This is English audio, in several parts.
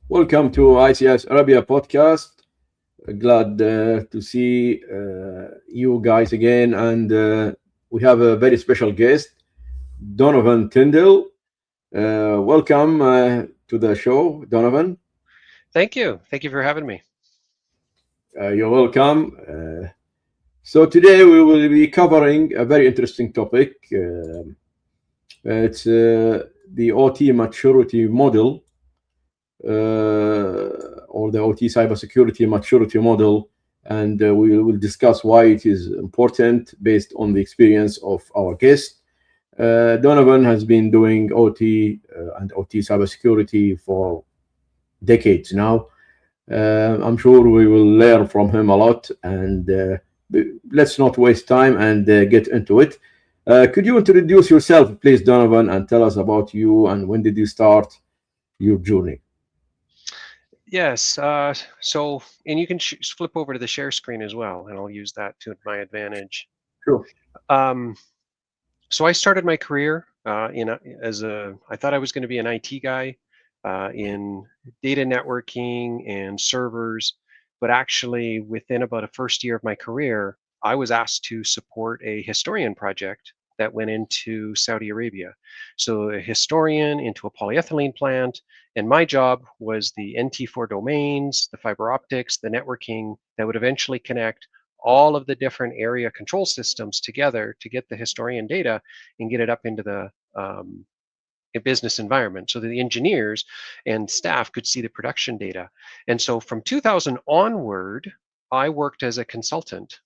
Welcome to ICS Arabia podcast. Glad to see you guys again, and we have a very special guest, Donovan Tindill. Welcome to the show, Donovan. Thank you. Thank you for having me. You're welcome. So today we will be covering a very interesting topic. It's the OT maturity model, or the OT cybersecurity maturity model, and we will discuss why it is important based on the experience of our guest. Donovan has been doing OT and OT cybersecurity for decades now. I'm sure we will learn from him a lot, and let's not waste time and get into it. Could you introduce yourself, please, Donovan, and tell us about you and when did you start your journey? Yes. And you can flip over to the share screen as well, and I'll use that to my advantage. Sure. Um, so I started my career I thought I was going to be an IT guy in data networking and servers, but actually within about a first year of my career, I was asked to support a historian project that went into Saudi Arabia. So a historian into a polyethylene plant, and my job was the NT4 domains, the fiber optics, the networking that would eventually connect all of the different area control systems together to get the historian data and get it up into the a business environment so that the engineers and staff could see the production data. And so from 2000 onward, I worked as a consultant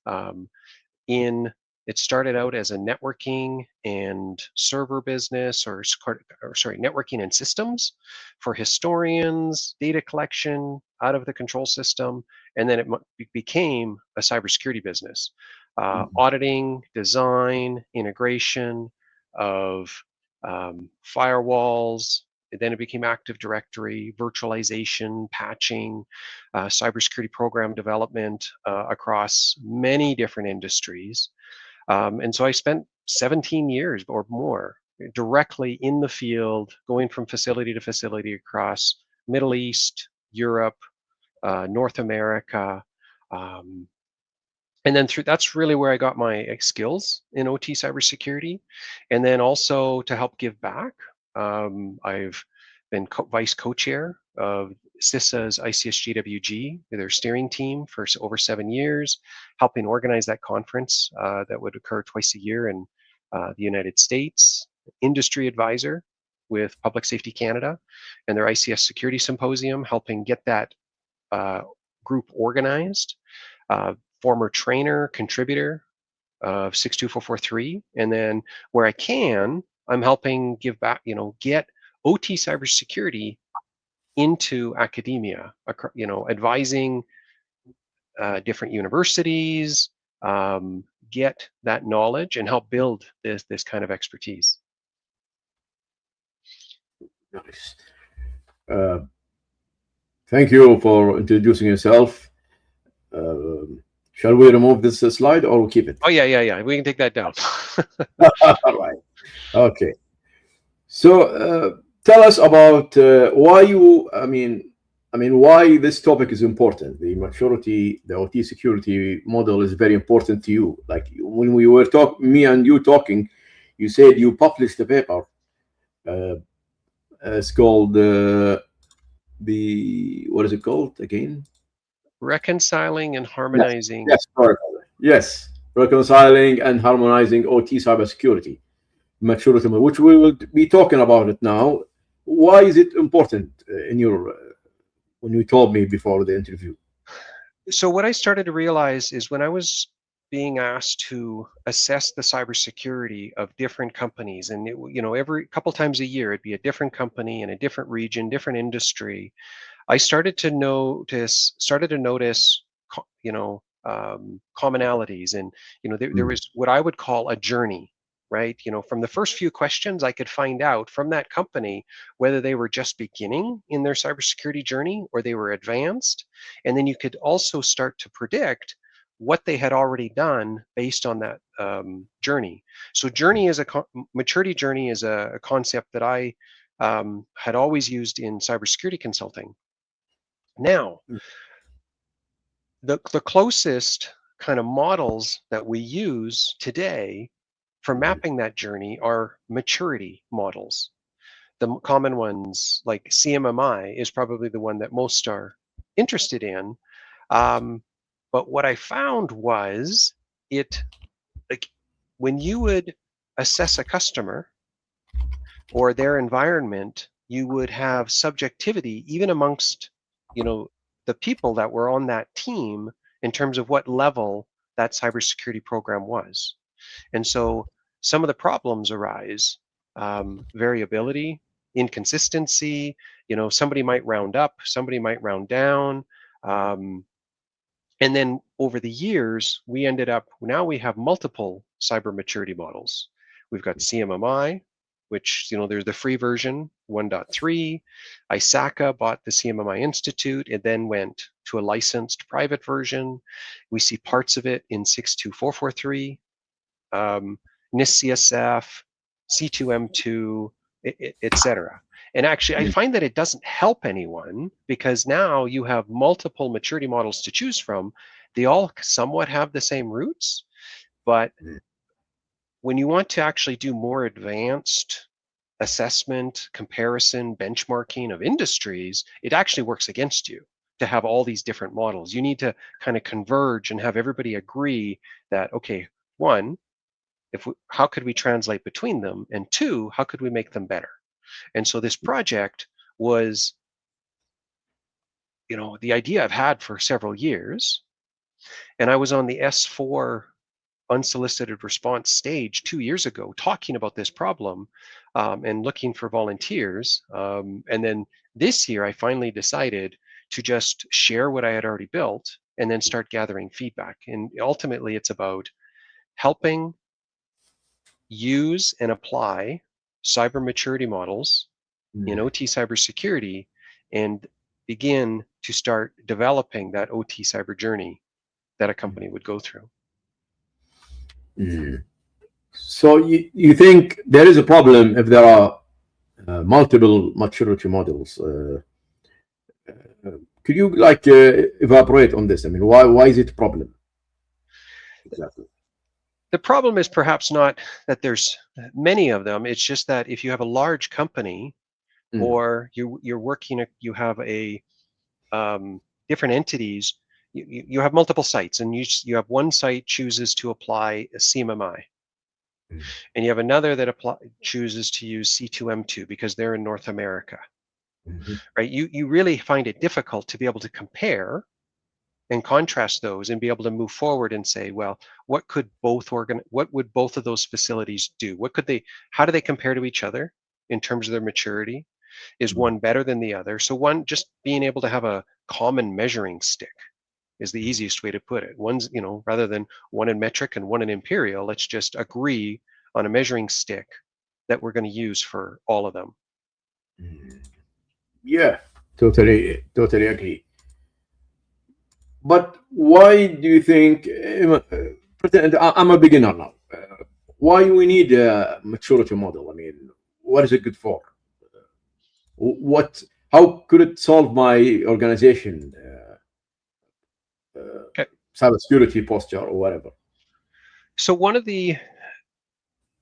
in it started out as a networking and server business, or sorry, networking and systems for historians, data collection out of the control system, and then it became a cybersecurity business, auditing, design, integration of firewalls. Then it became Active Directory, virtualization, patching, cybersecurity program development across many different industries. And so I spent 17 years or more directly in the field, going from facility to facility across Middle East, Europe, North America. And then that's really where I got my skills in OT cybersecurity. And then also to help give back, I've been vice co-chair of CISA's ICSGWG, their steering team, for over 7 years, helping organize that conference that would occur twice a year in the United States, industry advisor with Public Safety Canada and their ICS Security Symposium, helping get that group organized. Former trainer, contributor of 62443, and then where I can, I'm helping give back, get OT cybersecurity into academia, advising different universities, get that knowledge and help build this kind of expertise. Nice. Thank you for introducing yourself. Shall we remove this slide or we'll keep it? Oh, yeah. We can take that down. All right. Okay. So tell us about why why this topic is important. The maturity, the OT security model is very important to you. Like when we were me and you talking, you said you published a paper. It's called what is it called again? Reconciling and harmonizing. Yes. Reconciling and harmonizing OT cybersecurity maturity, which we will be talking about it now. Why is it important in your when you told me before the interview? So what I started to realize is when I was being asked to assess the cybersecurity of different companies, and every couple times a year, it'd be a different company in a different region, different industry. I started to notice, commonalities, and there was what I would call a journey, right? From the first few questions, I could find out from that company whether they were just beginning in their cybersecurity journey or they were advanced, and then you could also start to predict what they had already done based on that journey. So maturity journey is a concept that I had always used in cybersecurity consulting. Now, the closest kind of models that we use today for mapping that journey are maturity models. The common ones like CMMI is probably the one that most are interested in. But what I found was it, like, when you would assess a customer or their environment, you would have subjectivity even amongst, the people that were on that team in terms of what level that cybersecurity program was. And so some of the problems arise, variability, inconsistency. Somebody might round up, somebody might round down. And then over the years, now we have multiple cyber maturity models. We've got CMMI, which, there's the free version, 1.3. ISACA bought the CMMI Institute. It then went to a licensed private version. We see parts of it in 62443, NIST CSF, C2M2, etc. And actually, I find that it doesn't help anyone because now you have multiple maturity models to choose from. They all somewhat have the same roots, but when you want to actually do more advanced assessment, comparison, benchmarking of industries, it actually works against you to have all these different models. You need to kind of converge and have everybody agree that, okay, one, how could we translate between them? And two, how could we make them better? And so this project was, the idea I've had for several years. And I was on the S4 unsolicited response stage 2 years ago talking about this problem and looking for volunteers. And then this year, I finally decided to just share what I had already built and then start gathering feedback. And ultimately, it's about helping use and apply cyber maturity models in OT cybersecurity and begin to start developing that OT cyber journey that a company would go through. So you think there is a problem if there are multiple maturity models? Could you evaporate on this? I mean, why is it a problem? Exactly. The problem is perhaps not that there's many of them. It's just that if you have a large company or you're working, you have a different entities, you have multiple sites, and you have one site chooses to apply a CMMI, and you have another that chooses to use C2M2 because they're in North America, right? You really find it difficult to be able to compare and contrast those and be able to move forward and say, well, what would both of those facilities do? How do they compare to each other in terms of their maturity? Is one better than the other? So one, just being able to have a common measuring stick is the easiest way to put it. One's, rather than one in metric and one in imperial, let's just agree on a measuring stick that we're going to use for all of them. Yeah, totally agree. But why do you think, pretend I'm a beginner now, why we need a maturity model? I mean, what is it good for? How could it solve my organization cybersecurity posture or whatever? So one of the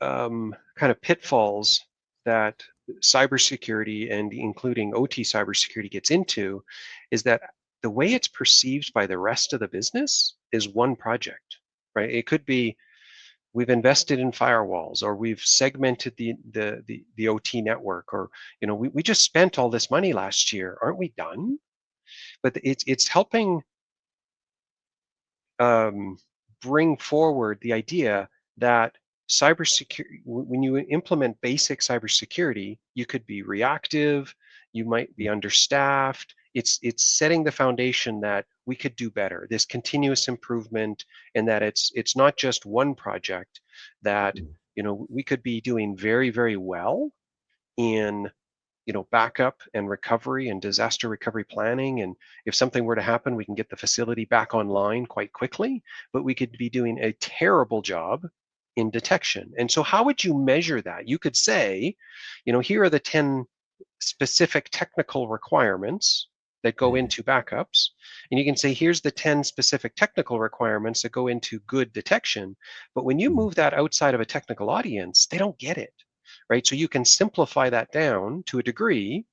kind of pitfalls that cybersecurity and including OT cybersecurity gets into is that the way it's perceived by the rest of the business is one project, right? It could be we've invested in firewalls, or we've segmented the OT network, or we just spent all this money last year. Aren't we done? But it's helping bring forward the idea that cybersecurity, when you implement basic cybersecurity, you could be reactive, you might be understaffed. It's setting the foundation that we could do better, this continuous improvement, and that it's not just one project, that we could be doing very, very well in backup and recovery and disaster recovery planning. And if something were to happen, we can get the facility back online quite quickly, but we could be doing a terrible job in detection. And so how would you measure that? You could say, here are the 10 specific technical requirements that go into backups, and you can say, here's the 10 specific technical requirements that go into good detection. But when you move that outside of a technical audience, they don't get it, right? So you can simplify that down to a degree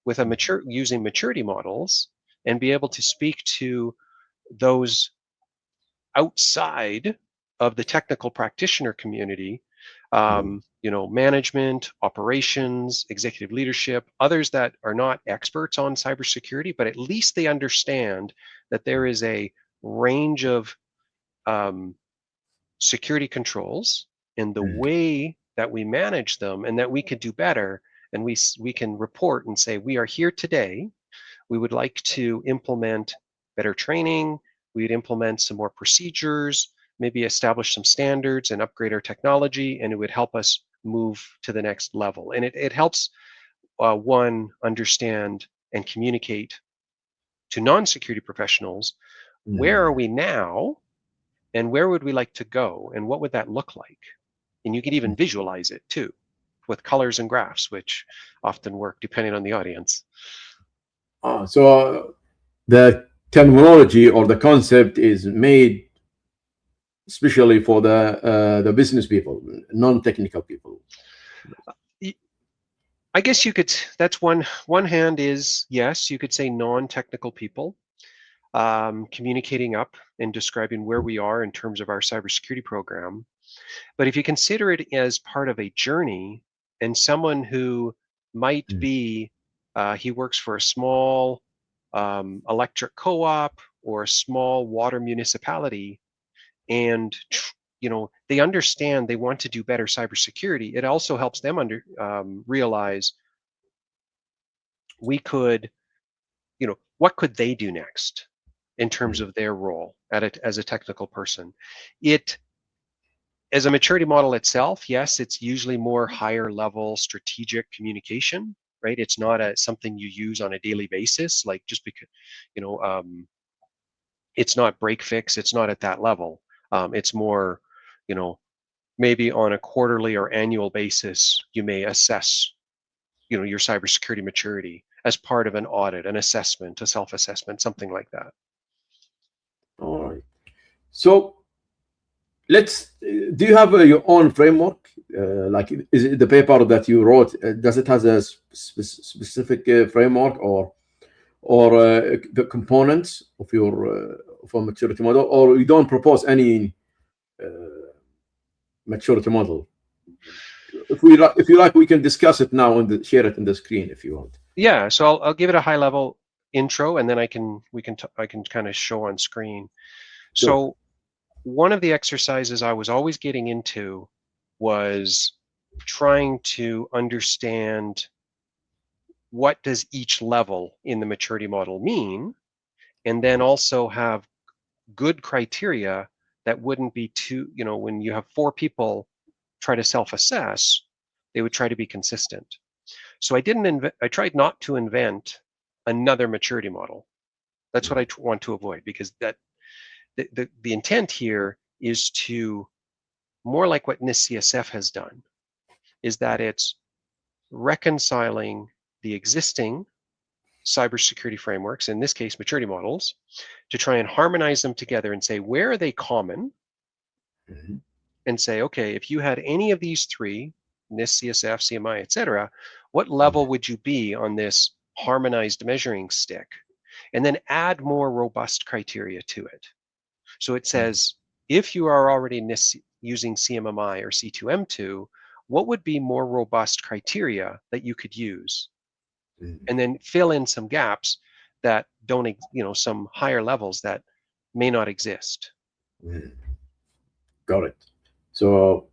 with using maturity models and be able to speak to those outside of the technical practitioner community, management, operations, executive leadership, others that are not experts on cybersecurity, but at least they understand that there is a range of security controls and the way that we manage them, and that we could do better. And we can report and say, we are here today. We would like to implement better training. We'd implement some more procedures, maybe establish some standards and upgrade our technology, and it would help us move to the next level. And it helps one understand and communicate to non-security professionals, where are we now and where would we like to go and what would that look like? And you can even visualize it too with colors and graphs, which often work depending on the audience. So the terminology or the concept is made especially for the business people, non-technical people. I guess you could, that's one hand is, yes, you could say non-technical people communicating up and describing where we are in terms of our cybersecurity program. But if you consider it as part of a journey, and someone who might be, he works for a small electric co-op or a small water municipality, and they understand they want to do better cybersecurity, it also helps them realize we could, what could they do next in terms of their role as a technical person. As a maturity model itself, yes, it's usually more higher level strategic communication, right? It's not something you use on a daily basis, like just because, it's not break fix, it's not at that level. It's more, maybe on a quarterly or annual basis, you may assess, your cybersecurity maturity as part of an audit, an assessment, a self-assessment, something like that. All right. So do you have your own framework? Like, is it the paper that you wrote, does it has a specific framework or the components of your of a maturity model, or you don't propose any maturity model? If you like, we can discuss it now and share it in the screen if you want. Yeah, so I'll give it a high level intro, and then I can kind of show on screen. Sure. So one of the exercises I was always getting into was trying to understand what does each level in the maturity model mean, and then also have good criteria that wouldn't be too, when you have 4 people try to self-assess, they would try to be consistent. So I tried not to invent another maturity model. That's what I want to avoid, because that the intent here is to, more like what NIST-CSF has done, is that it's reconciling the existing cybersecurity frameworks, in this case maturity models, to try and harmonize them together and say, where are they common? And say, okay, if you had any of these 3, NIST, CSF, CMI, etc., what level would you be on this harmonized measuring stick? And then add more robust criteria to it. So it says, if you are already using CMMI or C2M2, what would be more robust criteria that you could use? And then fill in some gaps that don't, some higher levels that may not exist. Got it. So,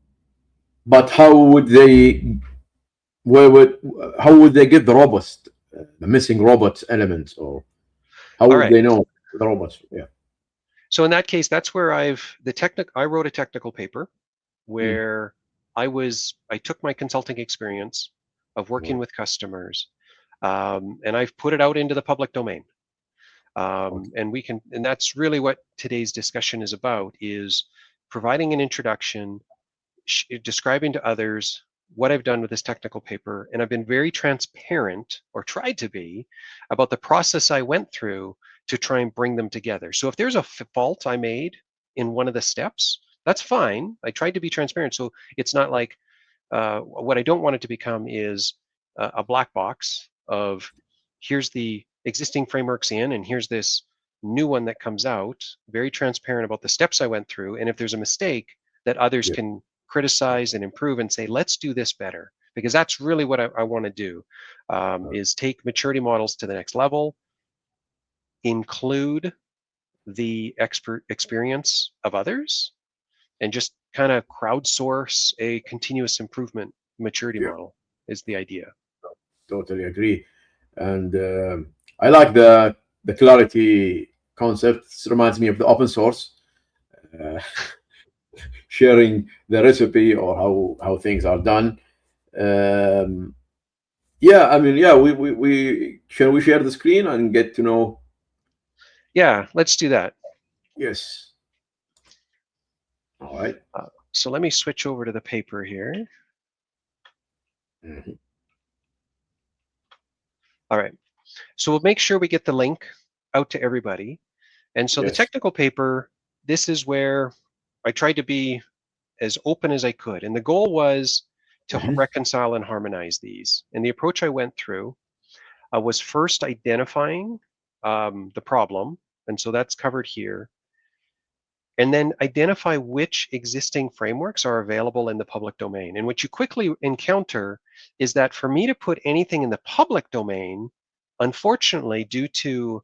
but how would they get the robust, the missing robust elements, or how would they know the robots? Yeah. So in that case, that's where I wrote a technical paper where I took my consulting experience of working with customers, and I've put it out into the public domain. And that's really what today's discussion is about, is providing an introduction, describing to others what I've done with this technical paper, and I've been very transparent, or tried to be, about the process I went through to try and bring them together. So if there's a fault I made in one of the steps, that's fine. I tried to be transparent, so it's not like what I don't want it to become is a black box of here's the existing frameworks in, and here's this new one that comes out, very transparent about the steps I went through, and if there's a mistake, that others Yeah. can criticize and improve and say, let's do this better. Because that's really what I want to do, is take maturity models to the next level, include the expert experience of others, and just kind of crowdsource a continuous improvement maturity Yeah. model is the idea. Totally agree. And I like the clarity concept. It reminds me of the open source, uh, sharing the recipe or how things are done. Um, yeah, I mean, yeah, we shall we share the screen and get to know. Yeah, let's do that. Yes. All right. So let me switch over to the paper here. Mhm. All right. So we'll make sure we get the link out to everybody. And so the Yes. technical paper, this is where I tried to be as open as I could. And the goal was to Mhm. reconcile and harmonize these. And the approach I went through was first identifying the problem. And so that's covered here. And then identify which existing frameworks are available in the public domain. And what you quickly encounter is that for me to put anything in the public domain, unfortunately, due to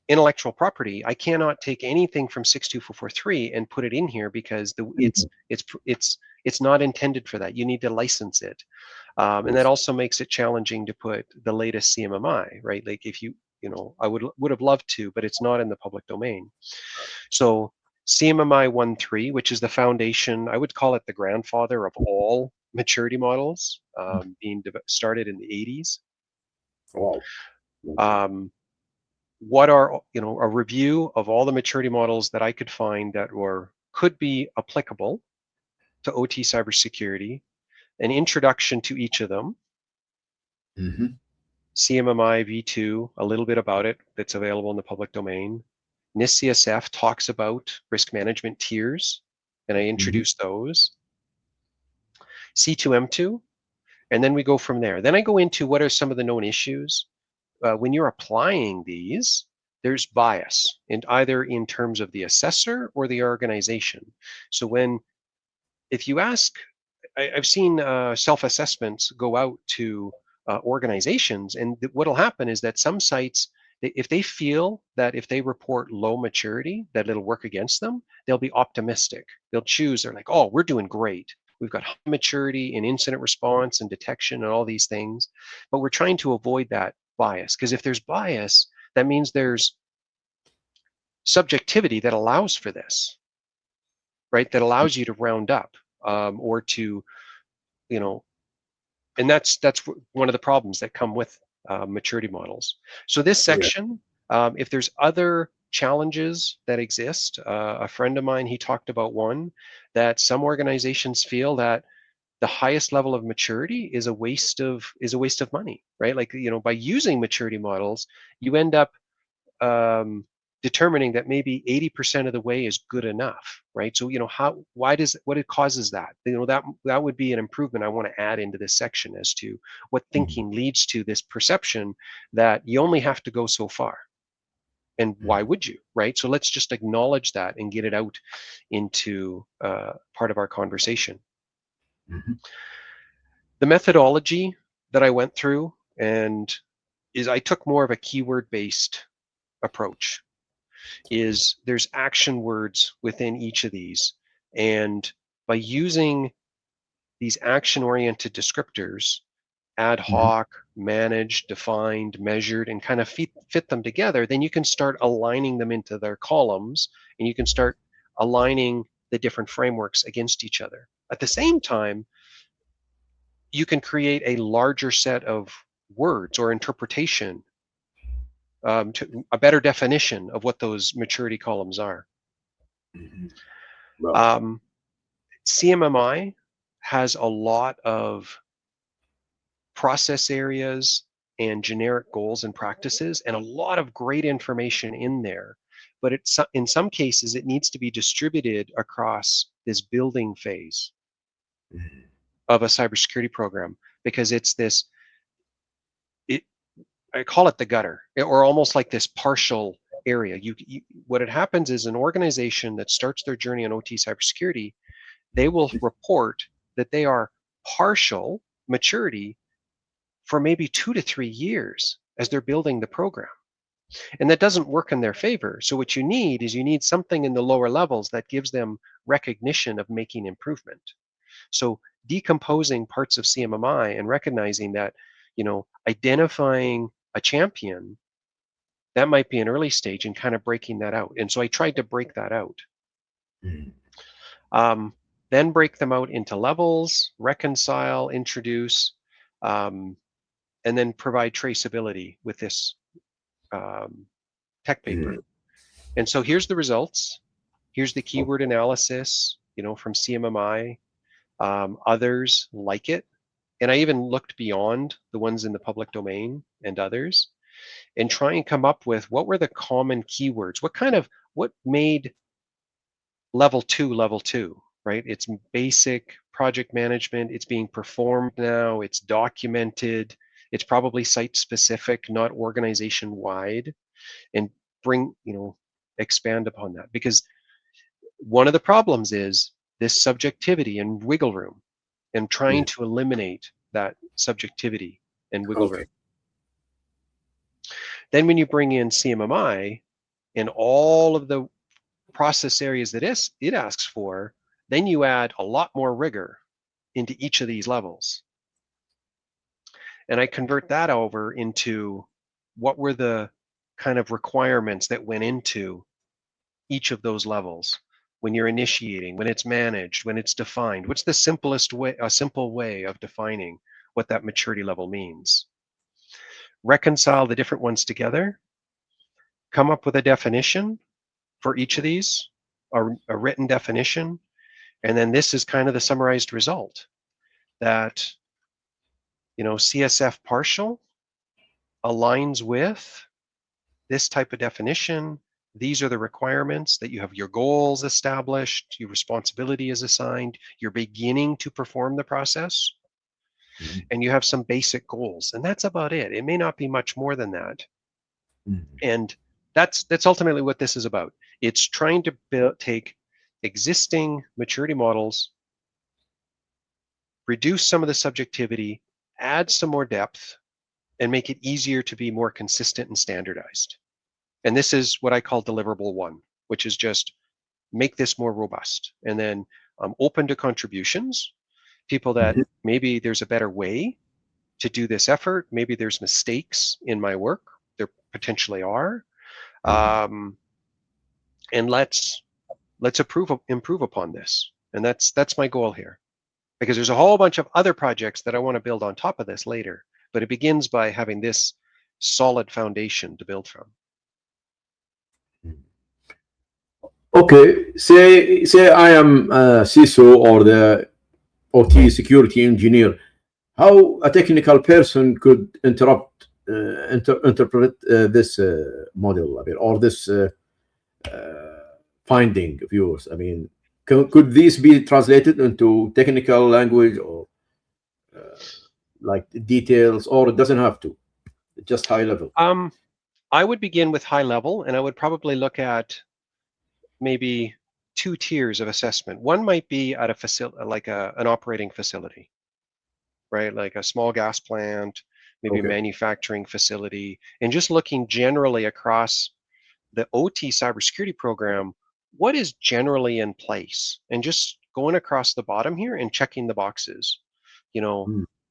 intellectual property, I cannot take anything from 62443 and put it in here because it's not intended for that. You need to license it, and that Yes. also makes it challenging to put the latest CMMI, right? Like if I would have loved to, but it's not in the public domain. So CMMI 1.3, which is the foundation, I would call it the grandfather of all maturity models, being started in the 80s. Wow. Um, what are a review of all the maturity models that I could find that could be applicable to OT cybersecurity, an introduction to each of them, Hmm. CMMI v2, a little bit about it that's available in the public domain. NIST CSF talks about risk management tiers, and I Hmm. introduce those. C2M2, and then we go from there. Then I go into what are some of the known issues. When you're applying these, there's bias in either in terms of the assessor or the organization. So if you ask, I've seen self-assessments go out to organizations, and what'll happen is that some sites, if they feel that if they report low maturity, that it'll work against them, they'll be optimistic. They're like, oh, we're doing great. We've got high maturity in incident response and detection and all these things. But we're trying to avoid that bias, because if there's bias, that means there's subjectivity that allows for this, right? That allows you to round up, or to, you know, and that's one of the problems that come with maturity models. So this Yeah. section, if there's other challenges that exist, a friend of mine, he talked about one that some organizations feel that the highest level of maturity is a waste of money, right? Like, by using maturity models, you end up determining that maybe 80% of the way is good enough, right? So, what it causes that, that would be an improvement I want to add into this section as to what Mhm. thinking leads to this perception that you only have to go so far. And why Mhm. would you, right? So let's just acknowledge that and get it out into part of our conversation. Mhm. The methodology that I went through I took more of a keyword based approach. There's action words within each of these. And by using these action oriented descriptors, ad Mhm. hoc, managed, defined, measured, and kind of fit them together, then you can start aligning them into their columns, and you can start aligning the different frameworks against each other. At the same time, you can create a larger set of words or interpretation, to a better definition of what those maturity columns are. Mhm. Well. Um, CMMI has a lot of process areas and generic goals and practices and a lot of great information in there. But in some cases, it needs to be distributed across this building phase of a cybersecurity program, because it's this, I call it the gutter, or almost like this partial area. What happens is an organization that starts their journey on OT cybersecurity, they will report that they are partial maturity for maybe 2 to 3 years as they're building the program. And that doesn't work in their favor. So what you need is something in the lower levels that gives them recognition of making improvement. So decomposing parts of CMMI and recognizing that, identifying a champion, that might be an early stage, and kind of breaking that out. And so I tried to break that out. Then break them out into levels, reconcile, introduce, and then provide traceability with this tech paper. And so here's the results. Here's the keyword analysis, from CMMI. Others like it. And I even looked beyond the ones in the public domain and others, and try and come up with what were the common keywords, what made level two, right? It's basic project management. It's being performed now. It's documented. It's probably site specific, not organization wide, and expand upon that. Because one of the problems is this subjectivity and wiggle room, and trying to eliminate that subjectivity and wiggle room. Then when you bring in CMMI and all of the process areas that it asks for, then you add a lot more rigor into each of these levels. And I convert that over into what were the kind of requirements that went into each of those levels. When you're initiating, when it's managed, when it's defined, what's the simple way of defining what that maturity level means? Reconcile the different ones together, come up with a definition for each of these, a written definition, and then this is kind of the summarized result, that CSF partial aligns with this type of definition. These are the requirements, that you have your goals established, your responsibility is assigned, you're beginning to perform the process, and you have some basic goals, and that's about it. It may not be much more than that. And that's ultimately what this is about. It's trying to take existing maturity models, reduce some of the subjectivity, add some more depth, and make it easier to be more consistent and standardized. And this is what I call deliverable 1, which is just make this more robust. And then I'm open to contributions, people that maybe there's a better way to do this effort. Maybe there's mistakes in my work. There potentially are. And let's improve upon this. And that's my goal here. Because there's a whole bunch of other projects that I want to build on top of this later. But it begins by having this solid foundation to build from. Okay, say I am a CISO or the OT security engineer. How a technical person could interpret this model, or this finding of yours? I mean, could these be translated into technical language, or like details, or it doesn't have to, just high level? I would begin with high level, and I would probably look at maybe 2 tiers of assessment. One might be at a facility, like an operating facility, right? Like a small gas plant, maybe a manufacturing facility, and just looking generally across the OT cybersecurity program, what is generally in place, and just going across the bottom here and checking the boxes.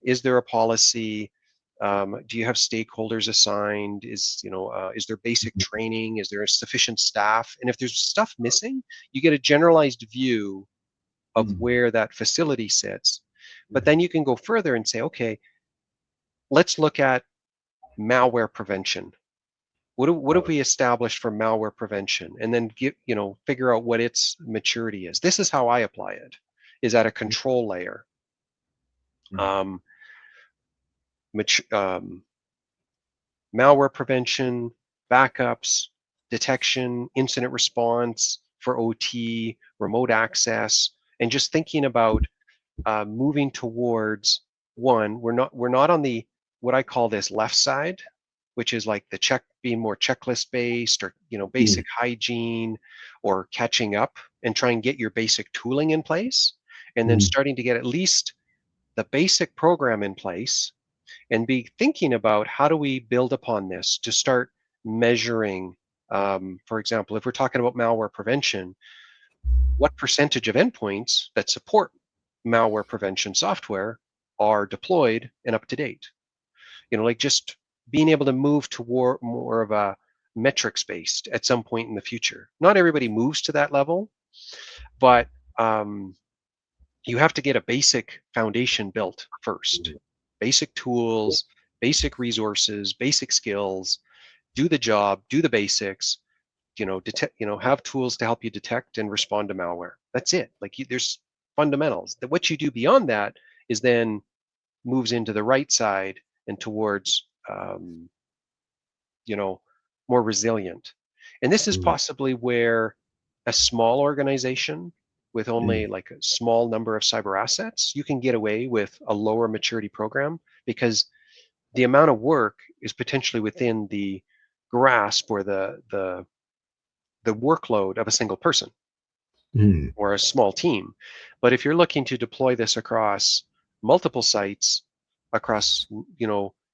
Is there a policy? Do you have stakeholders assigned? Is there basic training? Is there a sufficient staff? And if there's stuff missing, you get a generalized view of where that facility sits. But then you can go further and say, okay, let's look at malware prevention. What have we established for malware prevention? And then figure out what its maturity is. This is how I apply it, is at a control layer. um, malware prevention, backups, detection, incident response for OT, remote access, and just thinking about moving towards one. We're not on the what I call this left side, which is like the being more checklist based, or basic hygiene, or catching up and try and get your basic tooling in place, and then starting to get at least the basic program in place, and be thinking about how do we build upon this to start measuring. For example, if we're talking about malware prevention, what percentage of endpoints that support malware prevention software are deployed and up to date? Like just being able to move toward more of a metrics based at some point in the future. Not everybody moves to that level, but you have to get a basic foundation built first. Basic tools, basic resources, basic skills, do the job, do the basics, have tools to help you detect and respond to malware. That's it. Like there's fundamentals. That what you do beyond that is then moves into the right side and towards more resilient. And this is possibly where a small organization with only like a small number of cyber assets, you can get away with a lower maturity program, because the amount of work is potentially within the grasp or the workload of a single person or a small team. But if you're looking to deploy this across multiple sites, across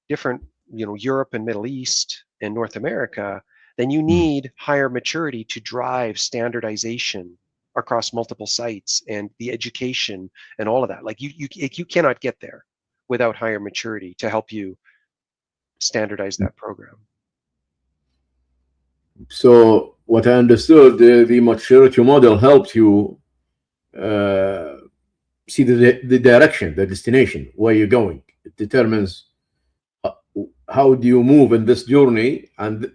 different Europe and Middle East and North America, then you need higher maturity to drive standardization across multiple sites and the education and all of that. Like you cannot get there without higher maturity to help you standardize that program. So what I understood, the maturity model helps you see the direction, the destination, where you're going. It determines how do you move in this journey, and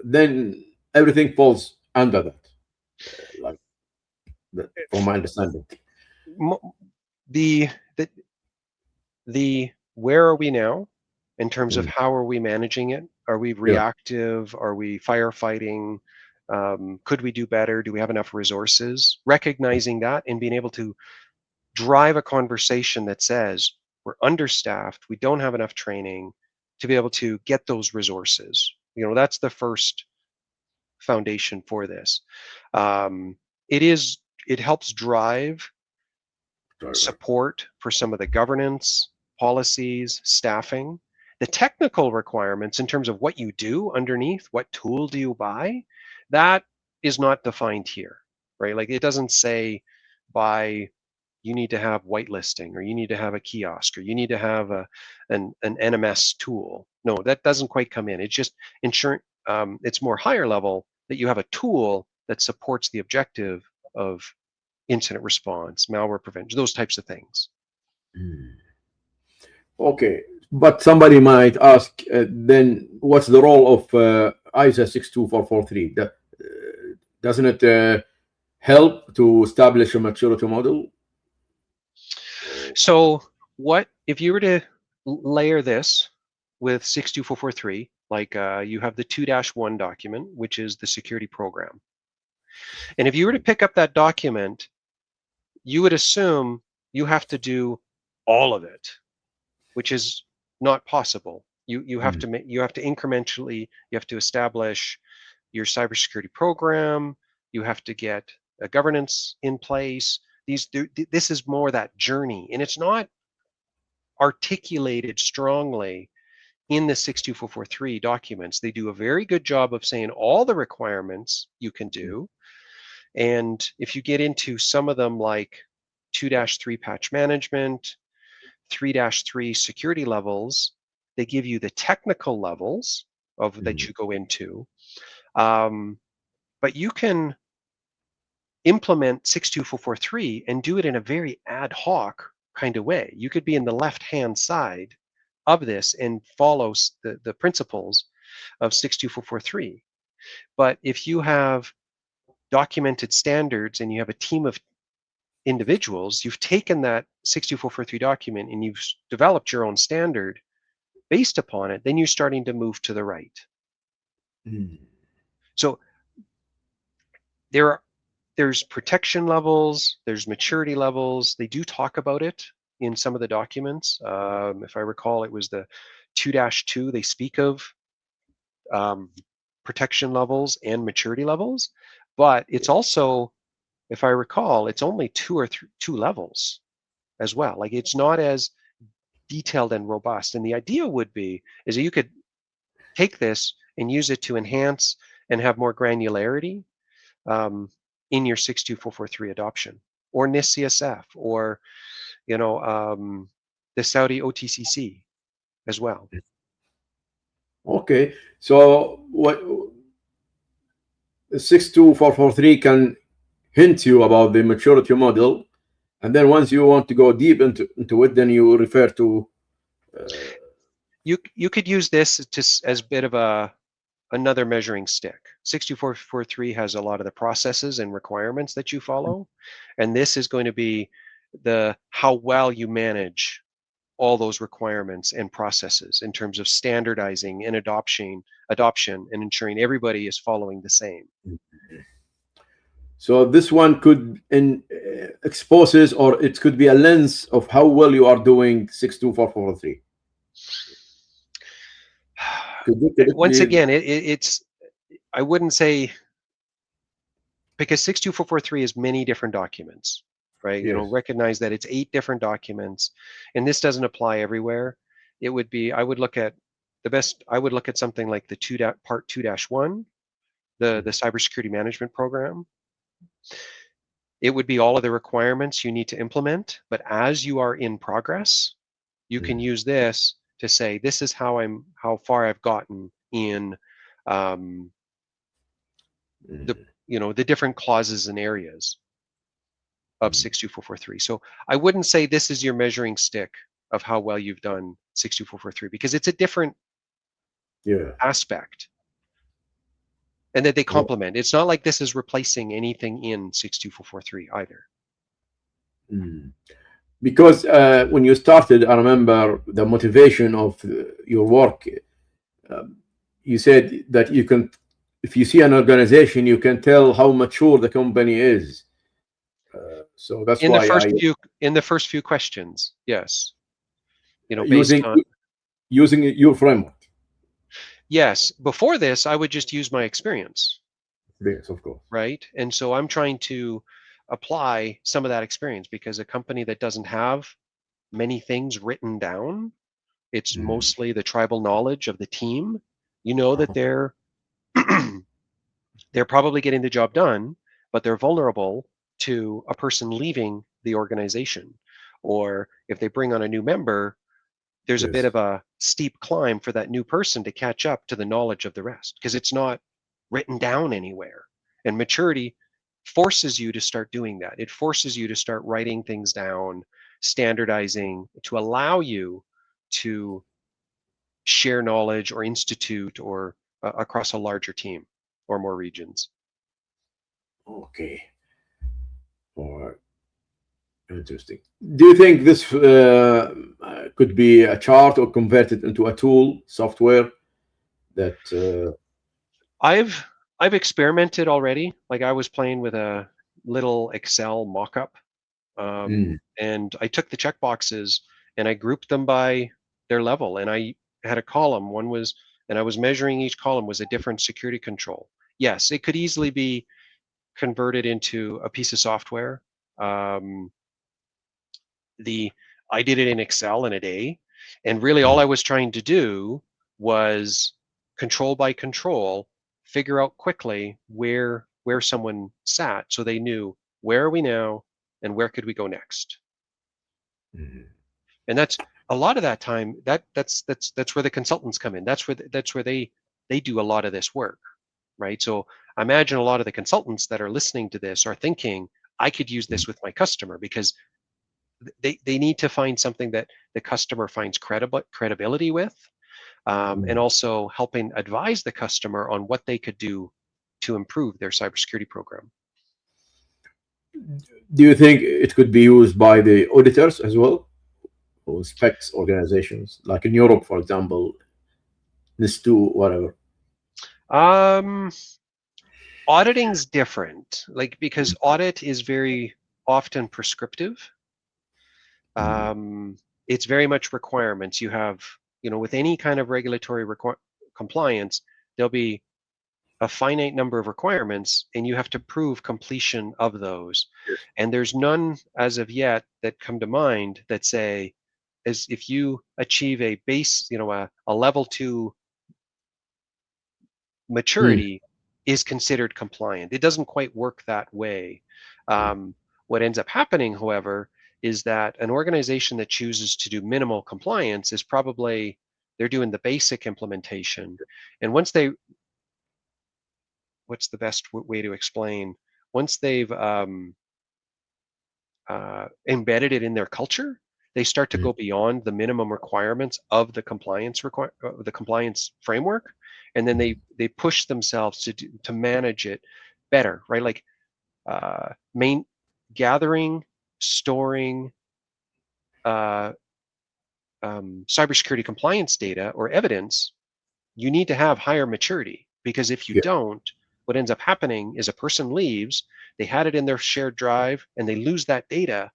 then everything falls under that. From my understanding. The where are we now in terms of how are we managing it? Are we reactive? Are we firefighting? Could we do better? Do we have enough resources? Recognizing that and being able to drive a conversation that says we're understaffed, we don't have enough training to be able to get those resources. That's the first foundation for this. It helps drive support for some of the governance, policies, staffing. The technical requirements in terms of what you do underneath, what tool do you buy, that is not defined here, right? Like it doesn't say you need to have whitelisting, or you need to have a kiosk, or you need to have an NMS tool. No, that doesn't quite come in. It's just ensuring it's more higher level that you have a tool that supports the objective of incident response, malware prevention, those types of things. Okay, but somebody might ask, then what's the role of ISA 62443? Doesn't it help to establish a maturity model? So if you were to layer this with 62443, like you have the 2-1 document, which is the security program. And if you were to pick up that document, you would assume you have to do all of it, which is not possible. You have to incrementally, you have to establish your cybersecurity program, you have to get a governance in place. This is more that journey, and it's not articulated strongly in the 62443 documents. They do a very good job of saying all the requirements you can do. And if you get into some of them, like 2-3 patch management, 3-3 security levels, they give you the technical levels of that you go into. But you can implement 62443 and do it in a very ad hoc kind of way. You could be in the left-hand side of this and follow the principles of 62443. But if you have documented standards and you have a team of individuals, you've taken that 62443 document and you've developed your own standard based upon it, then you're starting to move to the right. So there's protection levels, there's maturity levels. They do talk about it in some of the documents. If I recall, it was the 2-2. They speak of protection levels and maturity levels, but it's also, if I recall, it's only two levels as well. Like, it's not as detailed and robust. And the idea would be is that you could take this and use it to enhance and have more granularity in your 62443 adoption, or NIST CSF, or the Saudi OTCC as well. Okay, so what 62443 can hint you about the maturity model, and then once you want to go deep into it, then you refer to. You could use this as a bit of another measuring stick. 62443 has a lot of the processes and requirements that you follow, and this is going to be how well you manage all those requirements and processes in terms of standardizing and adoption and ensuring everybody is following the same. So this one could exposes, or it could be a lens of how well you are doing 62443. Once again, it's I wouldn't say, because 62443 is many different documents, right? Yes. Recognize that it's 8 different documents, and this doesn't apply everywhere. It would be, I would look at something like the part 2-1, the cybersecurity management program. It would be all of the requirements you need to implement, but as you are in progress, you can use this to say, this is how far I've gotten in the different clauses and areas of 62443. So I wouldn't say this is your measuring stick of how well you've done 62443, because it's a different aspect, and that they complement. It's not like this is replacing anything in 62443 either. Because when you started, I remember the motivation of your work. You said that you can, if you see an organization, you can tell how mature the company is. So that's in why in the first few questions, yes. Using your framework. Yes. Before this, I would just use my experience. Yes, of course. Right. And so I'm trying to apply some of that experience, because a company that doesn't have many things written down, it's mostly the tribal knowledge of the team. That they're probably getting the job done, but they're vulnerable to a person leaving the organization. Or if they bring on a new member, there's a bit of a steep climb for that new person to catch up to the knowledge of the rest, because it's not written down anywhere. And maturity forces you to start doing that. It forces you to start writing things down, standardizing, to allow you to share knowledge or institute or across a larger team or more regions. Okay. All right. Interesting. Do you think this could be a chart or converted into a tool, software that? I've experimented already. Like, I was playing with a little Excel mock-up, and I took the checkboxes and I grouped them by their level, and I had a column. And I was measuring each column was a different security control. Yes, it could easily be converted into a piece of software. I did it in Excel in a day, and really all I was trying to do was control by control, figure out quickly where someone sat, so they knew, where are we now and where could we go next. And that's a lot of that time. That's where the consultants come in. That's where they do a lot of this work, right? So I imagine a lot of the consultants that are listening to this are thinking, I could use this with my customer, because they need to find something that the customer finds credibility with, and also helping advise the customer on what they could do to improve their cybersecurity program. Do you think it could be used by the auditors as well, or inspects organizations, like in Europe, for example, this two, whatever? Um, Auditing's different, like because audit is very often prescriptive. Mm. It's very much requirements. You have, with any kind of regulatory compliance, there'll be a finite number of requirements, and you have to prove completion of those. And there's none as of yet that come to mind that say, as if you achieve a base, a level 2 Mm. maturity is considered compliant. It doesn't quite work that way. What ends up happening, however, is that an organization that chooses to do minimal compliance is probably they're doing the basic implementation. And what's the best way to explain? Once they've embedded it in their culture, they start to Mm. go beyond the minimum requirements of the the compliance framework, and then they push themselves to manage it better, right? Like main gathering, storing uh, cybersecurity compliance data or evidence. You need to have higher maturity, because if you Yeah. don't, what ends up happening is a person leaves, they had it in their shared drive, and they lose that data.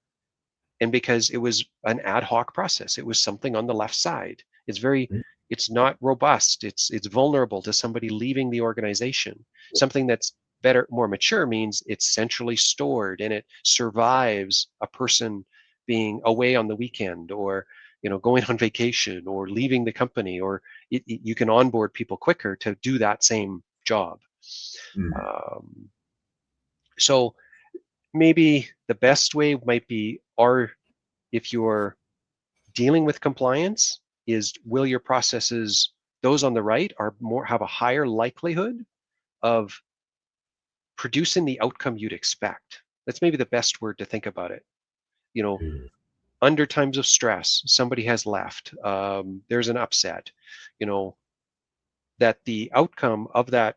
And because it was an ad hoc process, it was something on the left side. Mm. It's not robust. It's vulnerable to somebody leaving the organization. Something that's better, more mature means it's centrally stored and it survives a person being away on the weekend, or going on vacation, or leaving the company, or you can onboard people quicker to do that same job. Mm. Um, so maybe the best way might be, or if you're dealing with compliance, is will your processes, those on the right, are more have a higher likelihood of producing the outcome you'd expect. That's maybe the best word to think about it. you know Mm. Under times of stress, somebody has left, there's an upset, you know that the outcome of that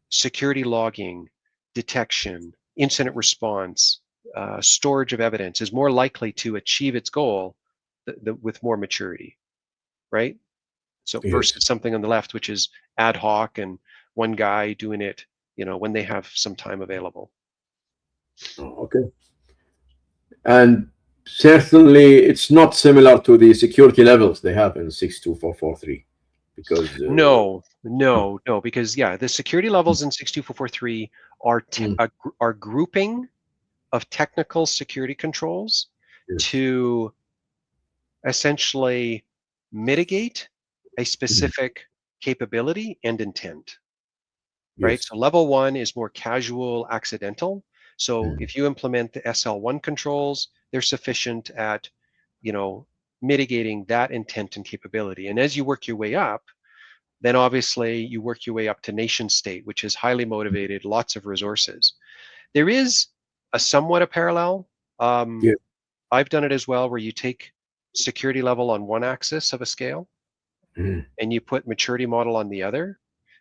security logging, detection, incident response, storage of evidence is more likely to achieve its goal with more maturity, right? So Yes. versus something on the left, which is ad hoc and one guy doing it, when they have some time available. Oh, okay. And certainly, it's not similar to the security levels they have in 62443, because No, no, no, because yeah, the security mm. levels in 62443 Mm. are grouping of technical security controls Yes. to essentially mitigate a Mm. specific capability and intent, right? Yes. So level 1 is more casual, accidental. So Mm. if you implement the SL1 controls, they're sufficient at, you know, mitigating that intent and capability. And as you work your way up, then obviously you work your way up to nation state, which is highly motivated, lots of resources. There is somewhat a parallel. Yeah. I've done it as well, where you take security level on one axis of a scale Mm. and you put maturity model on the other.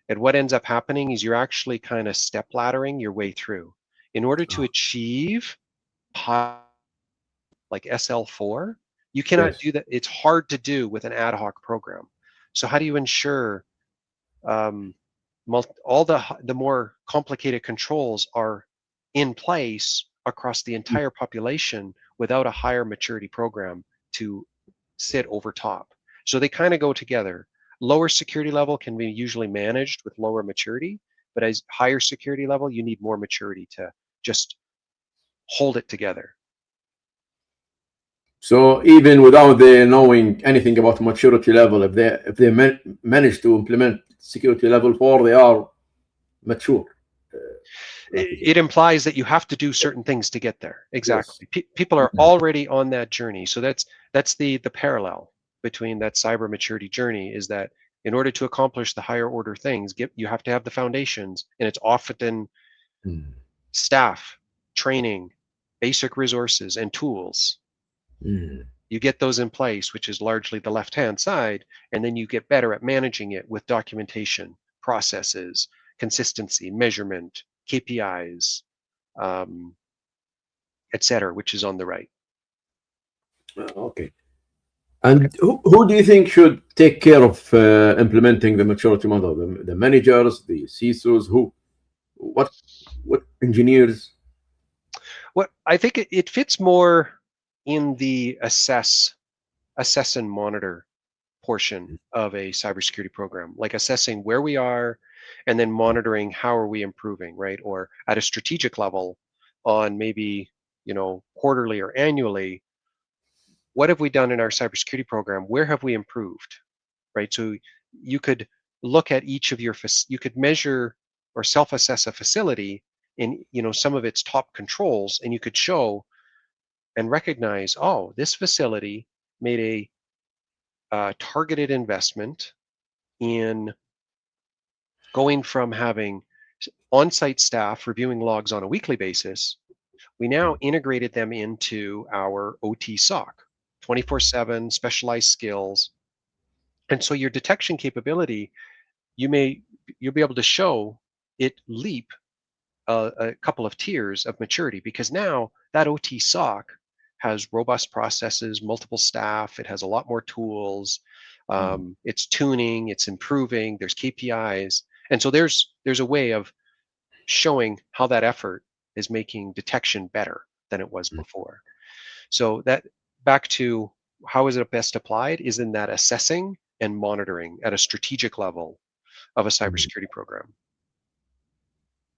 And what ends up happening is you're actually kind of step laddering your way through. In order to Ah, achieve high, like SL4, you cannot yes. do that. It's hard to do with an ad hoc program. So how do you ensure um, all the more complicated controls are in place across the Mm. entire population without a higher maturity program to sit over top? So they kind of go together. Lower security level can be usually managed with lower maturity, but as higher security level, you need more maturity to just hold it together. So even without they knowing anything about maturity level, if they manage to implement security level 4, they are mature. Like you said. It implies that you have to do certain things to get there. Yes. Exactly. People are Mm. already on that journey. So that's the parallel between that cyber maturity journey, is that in order to accomplish the higher order things, you have to have the foundations, and it's often Mm. staff, training, basic resources, and tools. Mm. You get those in place, which is largely the left-hand side, and then you get better at managing it with documentation, processes, consistency, measurement, KPIs. etc., which is on the right. Okay. And who do you think should take care of implementing the maturity model? The managers, the CISOs, who? What engineers? What I think it fits more in the assess and monitor portion of a cybersecurity program, like assessing where we are and then monitoring how are we improving, right? Or at a strategic level on maybe, quarterly or annually, what have we done in our cybersecurity program? Where have we improved, right? So you could look at each of you could measure or self-assess a facility in, some of its top controls, and you could show and recognize, oh, this facility made a targeted investment in going from having on-site staff reviewing logs on a weekly basis. We now integrated them into our OT SOC, 24/7 specialized skills. And so your detection capability, you'll be able to show it leap a couple of tiers of maturity, because now that OT SOC has robust processes, multiple staff, it has a lot more tools, it's tuning, it's improving, there's KPIs. And so there's a way of showing how that effort is making detection better than it was before. So that, back to how is it best applied, is in that assessing and monitoring at a strategic level of a cybersecurity program.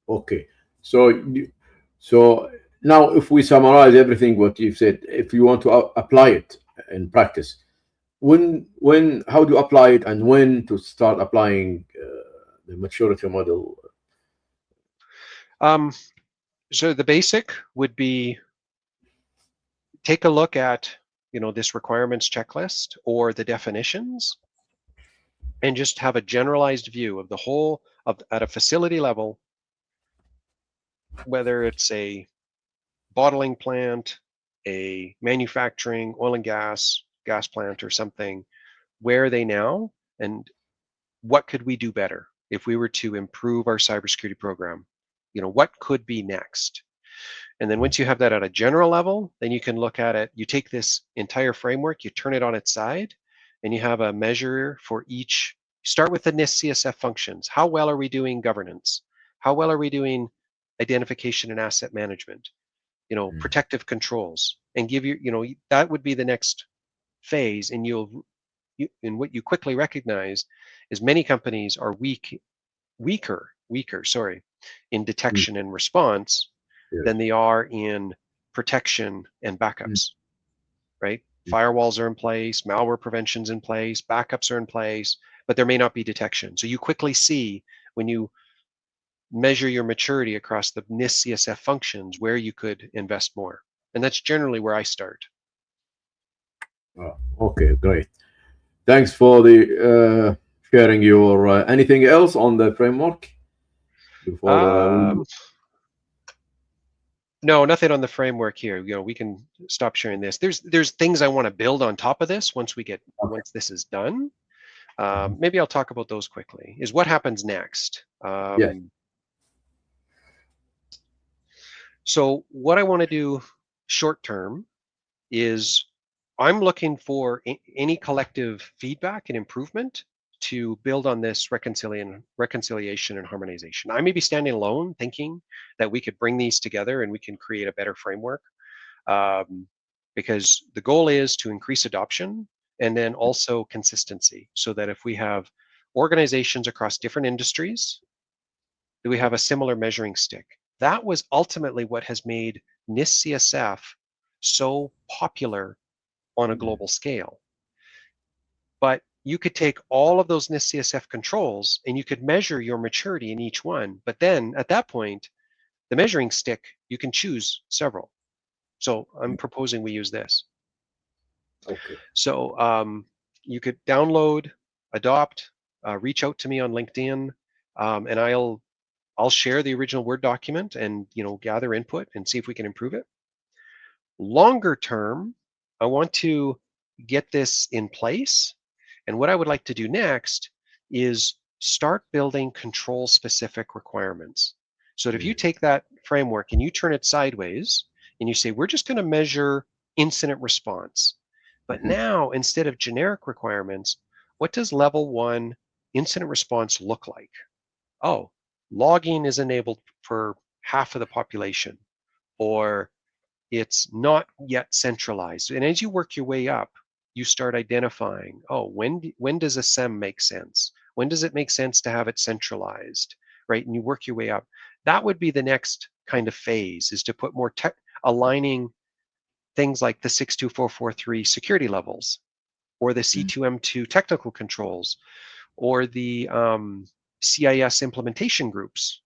Okay. So now, if we summarize everything what you've said, if you want to apply it in practice, how do you apply it, and when to start applying the maturity model? So the basic would be, take a look at this requirements checklist or the definitions, and just have a generalized view of the whole at a facility level, whether it's a bottling plant, a manufacturing oil and gas plant or something. Where are they now, and what could we do better if we were to improve our cybersecurity program? What could be next? And then once you have that at a general level, then you can look at it. You take this entire framework, you turn it on its side, and you have a measure for each. Start with the NIST CSF functions. How well are we doing governance? How well are we doing identification and asset management? Protective controls, and give that would be the next phase. And and what you quickly recognize is many companies are weaker, in detection and response than they are in protection and backups, right? Firewalls are in place, malware prevention's in place, backups are in place, but there may not be detection. So you quickly see, when you measure your maturity across the NIST CSF functions, where you could invest more. And that's generally where I start. Okay, great. Thanks for the sharing your anything else on the framework before no, nothing on the framework here. We can stop sharing this. There's things I want to build on top of this once this is done. Maybe I'll talk about those quickly. Is what happens next. Yeah. So what I want to do short term is, I'm looking for any collective feedback and improvement to build on this reconciliation and harmonization. I may be standing alone thinking that we could bring these together and we can create a better framework, because the goal is to increase adoption and then also consistency, so that if we have organizations across different industries, that we have a similar measuring stick. That was ultimately what has made NIST CSF so popular on a global scale. But you could take all of those NIST CSF controls and you could measure your maturity in each one. But then at that point, the measuring stick, you can choose several. So I'm proposing we use this. Okay. So you could download, adopt, reach out to me on LinkedIn, and I'll share the original Word document and gather input and see if we can improve it. Longer term, I want to get this in place. And what I would like to do next is start building control-specific requirements. So that if you take that framework and you turn it sideways and you say, we're just going to measure incident response. But now, instead of generic requirements, what does level 1 incident response look like? Oh, logging is enabled for half of the population, or it's not yet centralized. And as you work your way up, you start identifying, oh, when does a SEM make sense? When does it make sense to have it centralized, right? And you work your way up. That would be the next kind of phase, is to put more aligning things like the 62443 security levels, or the C2M2 technical controls, or the CIS implementation groups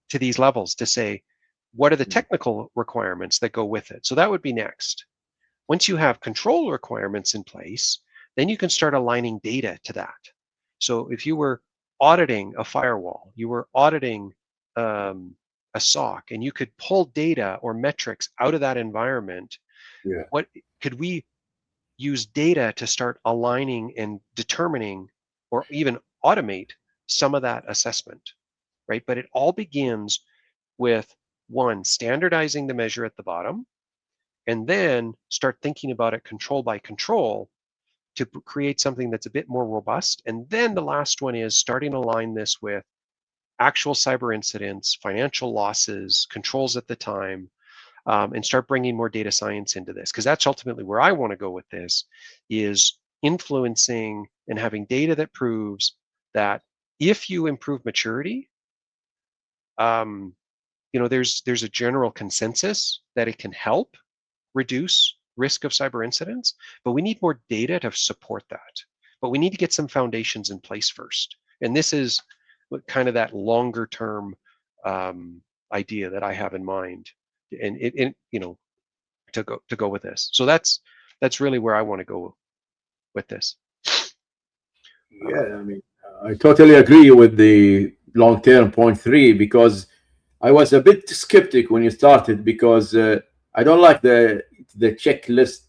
to these levels to say, what are the technical requirements that go with it? So that would be next. Once you have control requirements in place, then you can start aligning data to that. So if you were auditing a firewall, you were auditing a SOC, and you could pull data or metrics out of that environment, what could we use data to start aligning and determining, or even automate some of that assessment, right? But it all begins with, one, standardizing the measure at the bottom, and then start thinking about it control by control to create something that's a bit more robust. And then the last one is starting to align this with actual cyber incidents, financial losses, controls at the time, and start bringing more data science into this, because that's ultimately where I want to go with this, is influencing and having data that proves that if you improve maturity, there's a general consensus that it can help reduce risk of cyber incidents, but we need more data to support that. But we need to get some foundations in place first. And this is kind of that longer term idea that I have in mind, and to go with this. So that's really where I want to go with this. Yeah, I mean, I totally agree with the long-term point 3, because I was a bit skeptic when you started, because I don't like the checklist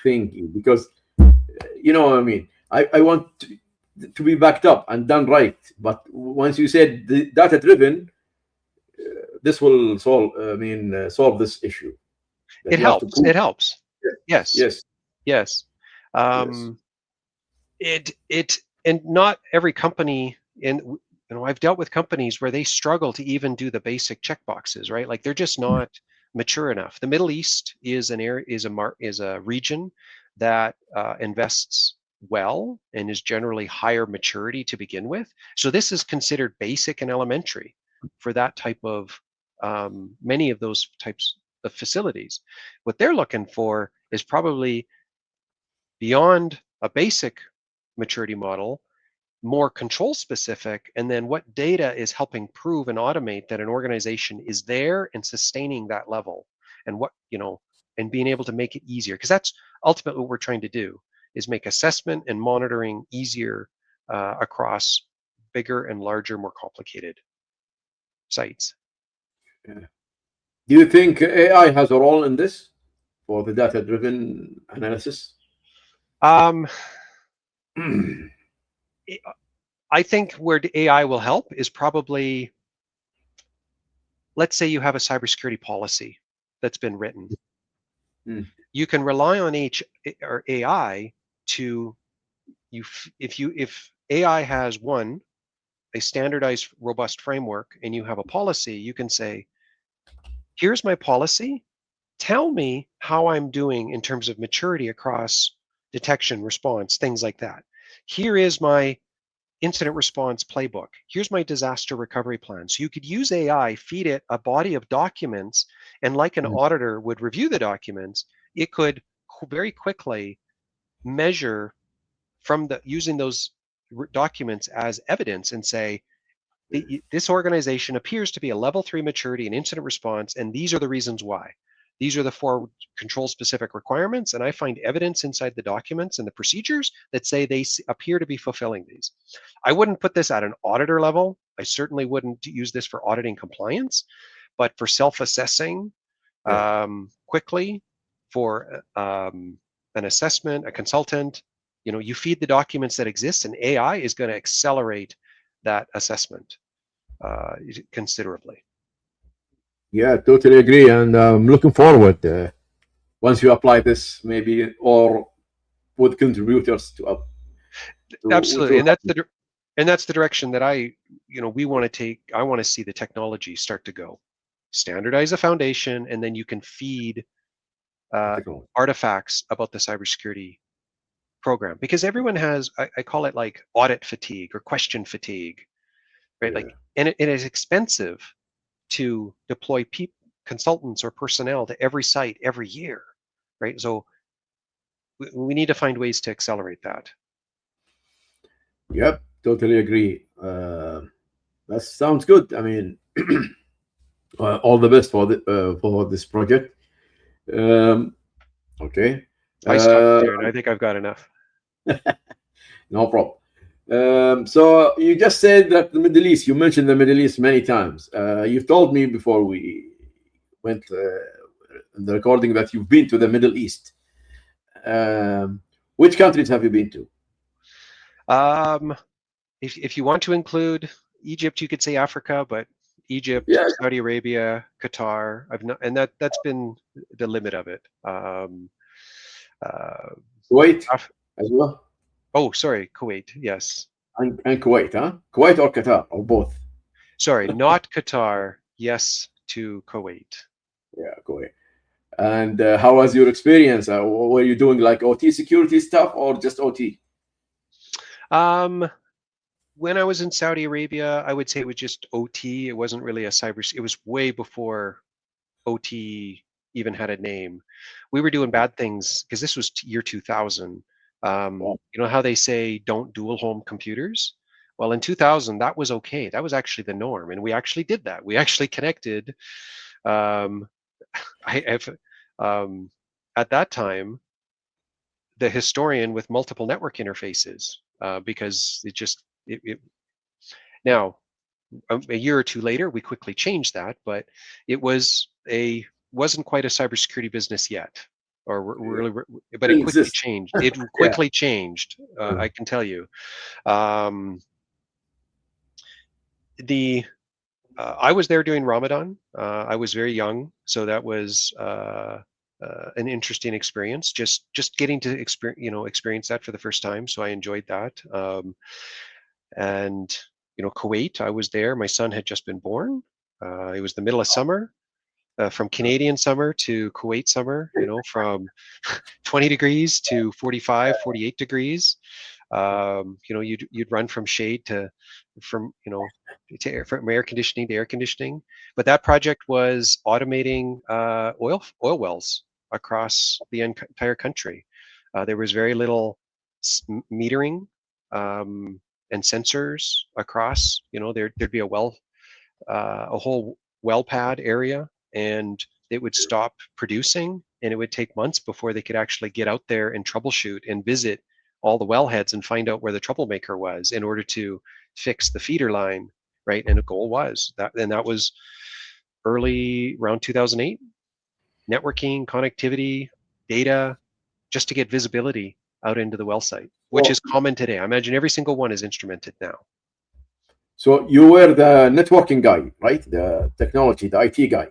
thing, because I mean, I want to be backed up and done right. But once you said the data-driven, this will solve. Solve this issue. It helps. It helps. Yes. Yes. Yes. And not every company, and I've dealt with companies where they struggle to even do the basic checkboxes, right? Like they're just not mature enough. The Middle East is a region that invests well and is generally higher maturity to begin with. So this is considered basic and elementary for that type of many of those types of facilities. What they're looking for is probably beyond a basic maturity model, more control specific, and then what data is helping prove and automate that an organization is there and sustaining that level, and and being able to make it easier, because that's ultimately what we're trying to do, is make assessment and monitoring easier across bigger and larger, more complicated sites. Yeah. Do you think AI has a role in this for the data-driven analysis? I think where AI will help is probably, let's say you have a cybersecurity policy that's been written. You can rely on AI to, if AI has a standardized, robust framework, and you have a policy, you can say, here's my policy. Tell me how I'm doing in terms of maturity across detection, response, things like that. Here is my incident response playbook. Here's my disaster recovery plan. So you could use AI, feed it a body of documents, and like an auditor would review the documents, it could very quickly measure from using those documents as evidence and say, this organization appears to be a level 3 maturity in incident response, and these are the reasons why. These are the 4 control-specific requirements, and I find evidence inside the documents and the procedures that say they appear to be fulfilling these. I wouldn't put this at an auditor level. I certainly wouldn't use this for auditing compliance, but for self-assessing quickly, for an assessment, a consultant, you feed the documents that exist, and AI is going to accelerate that assessment considerably. Yeah, totally agree, and I'm looking forward once you apply this, maybe, or with contributors to up Absolutely, to and that's the direction that we want to take. I want to see the technology start to go. Standardize a foundation, and then you can feed technology. artifacts about the cybersecurity program, because everyone has, I call it like audit fatigue or question fatigue, right? Yeah. Like, and it is expensive to deploy consultants or personnel to every site every year, right? So we need to find ways to accelerate that. Yep, totally agree. That sounds good. I mean, all the best for this project. Um, okay. I stopped Uh, there, and I think I've got enough. no problem. So you just said that the Middle East. You mentioned the Middle East many times. You've told me before we went in the recording that you've been to the Middle East. Which countries have you been to? Um, if you want to include Egypt, you could say Africa, but Egypt, Yeah, Saudi Arabia, Qatar, I've not, and that's been the limit of it. Uh, Kuwait Af- as well, oh, sorry, Kuwait. Yes, and Kuwait, huh? Kuwait or Qatar or both? sorry, not Qatar. Yes, to Kuwait. Yeah, Kuwait. And how was your experience? Were you doing like OT security stuff or just OT? Um, when I was in Saudi Arabia, I would say it was just OT. It wasn't really a cyber. It was way before OT even had a name. We were doing bad things because this was year 2000. Wow. You know how they say don't dual home computers? Well, in 2000, that was okay. That was actually the norm, and we actually did that. We actually connected. Um, I've at that time the historian with multiple network interfaces, because it now a year or two later we quickly changed that, but it wasn't quite a cybersecurity business yet, or Yeah. really, but it Didn't quickly exist. changed. It Yeah. quickly changed. I can tell you. Um, the I was there during Ramadan. I was very young, so that was an interesting experience. Just getting to experience that for the first time. So I enjoyed that. And Kuwait, I was there. My son had just been born. It was the middle of summer. From Canadian summer to Kuwait summer, from 20 degrees to 45, 48 degrees. You'd run from shade from air conditioning to air conditioning. But that project was automating oil wells across the entire country. There was very little metering um, and sensors across. There'd be a whole well pad area, and it would stop producing, and it would take months before they could actually get out there and troubleshoot and visit all the wellheads and find out where the troublemaker was in order to fix the feeder line, right? And the goal was that, and that was early around 2008. Networking, connectivity, data, just to get visibility out into the well site, which So, is common today. I imagine every single one is instrumented now. so you were the networking guy, right? The technology, the IT guy.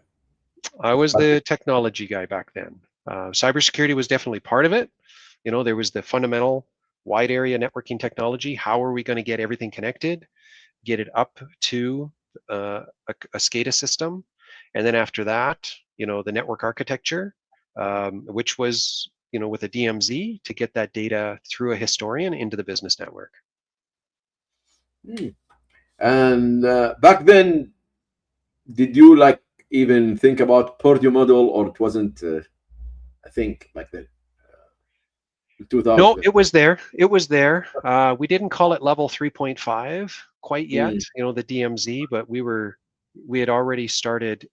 I was the technology guy back then. Cybersecurity was definitely part of it. There was the fundamental wide area networking technology. How are we going to get everything connected, get it up to a SCADA system? And then after that, the network architecture, which was, with a DMZ to get that data through a historian into the business network. Hmm. And back then, did you like even think about Purdue model, or it wasn't a thing back then, No, 2000? it was there. It was there. We didn't call it level 3.5 quite yet, Mm. the DMZ, but we had already started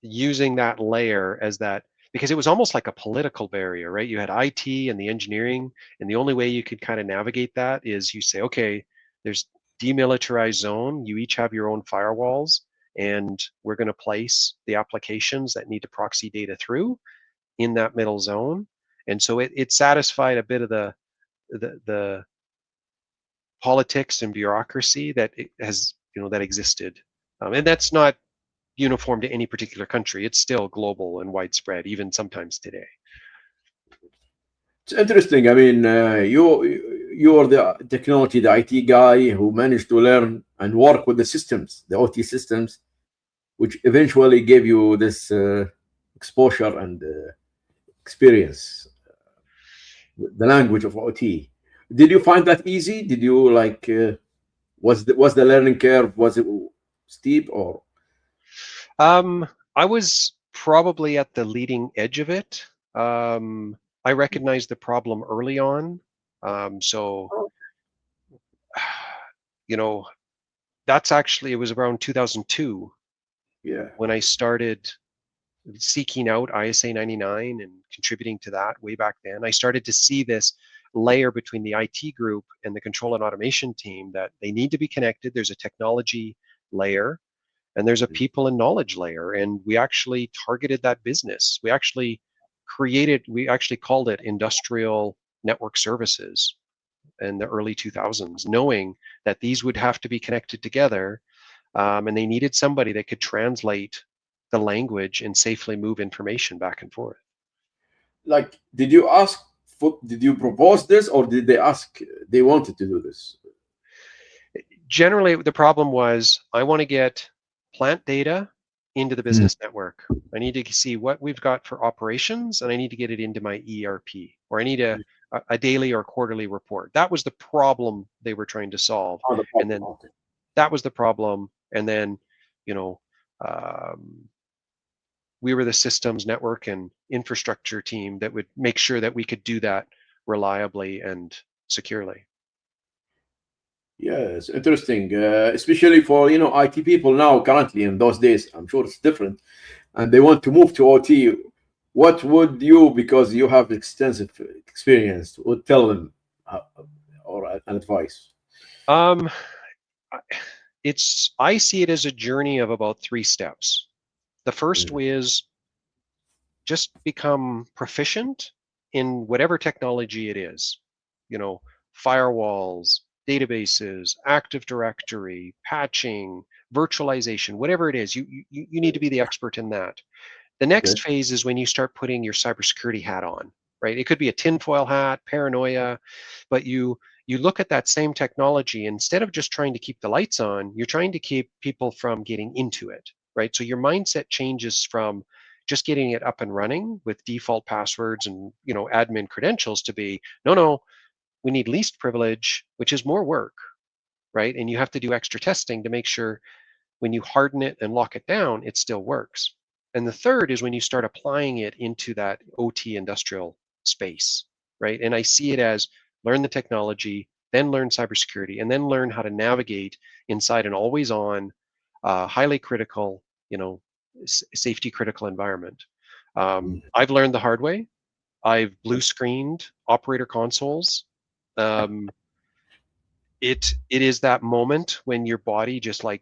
using that layer as that, because it was almost like a political barrier, right? You had IT and the engineering, and the only way you could kind of navigate that is you say, okay, there's demilitarized zone. You each have your own firewalls, and we're going to place the applications that need to proxy data through in that middle zone. And so it satisfied a bit of the politics and bureaucracy that it has that existed, and that's not uniform to any particular country. It's still global and widespread, even sometimes today. It's interesting. I mean, you are the technology, the IT guy who managed to learn and work with the systems, the OT systems, which eventually gave you this exposure and experience, the language of OT. Did you find that easy? Did you like? Was the learning curve, was it steep or? I was probably at the leading edge of it. I recognized the problem early on. So, that's actually, it was around 2002 Yeah. when I started seeking out ISA 99 and contributing to that way back then. I started to see this layer between the IT group and the control and automation team, that they need to be connected. There's a technology layer and there's a people and knowledge layer. And we actually targeted that business. We actually called it industrial network services in the early 2000s, knowing that these would have to be connected together, and they needed somebody that could translate the language and safely move information back and forth. Like, did you propose this, or did they wanted to do this? Generally, the problem was, I want to get plant data into the business network. I need to see what we've got for operations, and I need to get it into my ERP, or I need a daily or quarterly report. That was the problem they were trying to solve. And then that was the problem. And then, we were the systems, network, and infrastructure team that would make sure that we could do that reliably and securely. Yes, interesting, especially for IT people now. Currently, in those days, I'm sure it's different, and they want to move to OT. What would you, because you have extensive experience, would tell them or an advice? I see it as a journey of about 3 steps. The first is just become proficient in whatever technology it is. Firewalls, databases, Active Directory, patching, virtualization, whatever it is, you need to be the expert in that. The next phase is when you start putting your cybersecurity hat on, right? It could be a tinfoil hat, paranoia, but you look at that same technology, instead of just trying to keep the lights on, you're trying to keep people from getting into it, right? So your mindset changes from just getting it up and running with default passwords and admin credentials to be, no, we need least privilege, which is more work, right? And you have to do extra testing to make sure when you harden it and lock it down, it still works. And the third is when you start applying it into that OT industrial space, right? And I see it as, learn the technology, then learn cybersecurity, and then learn how to navigate inside an always on, highly critical, safety critical environment. I've learned the hard way. I've blue screened operator consoles. It is that moment when your body just like,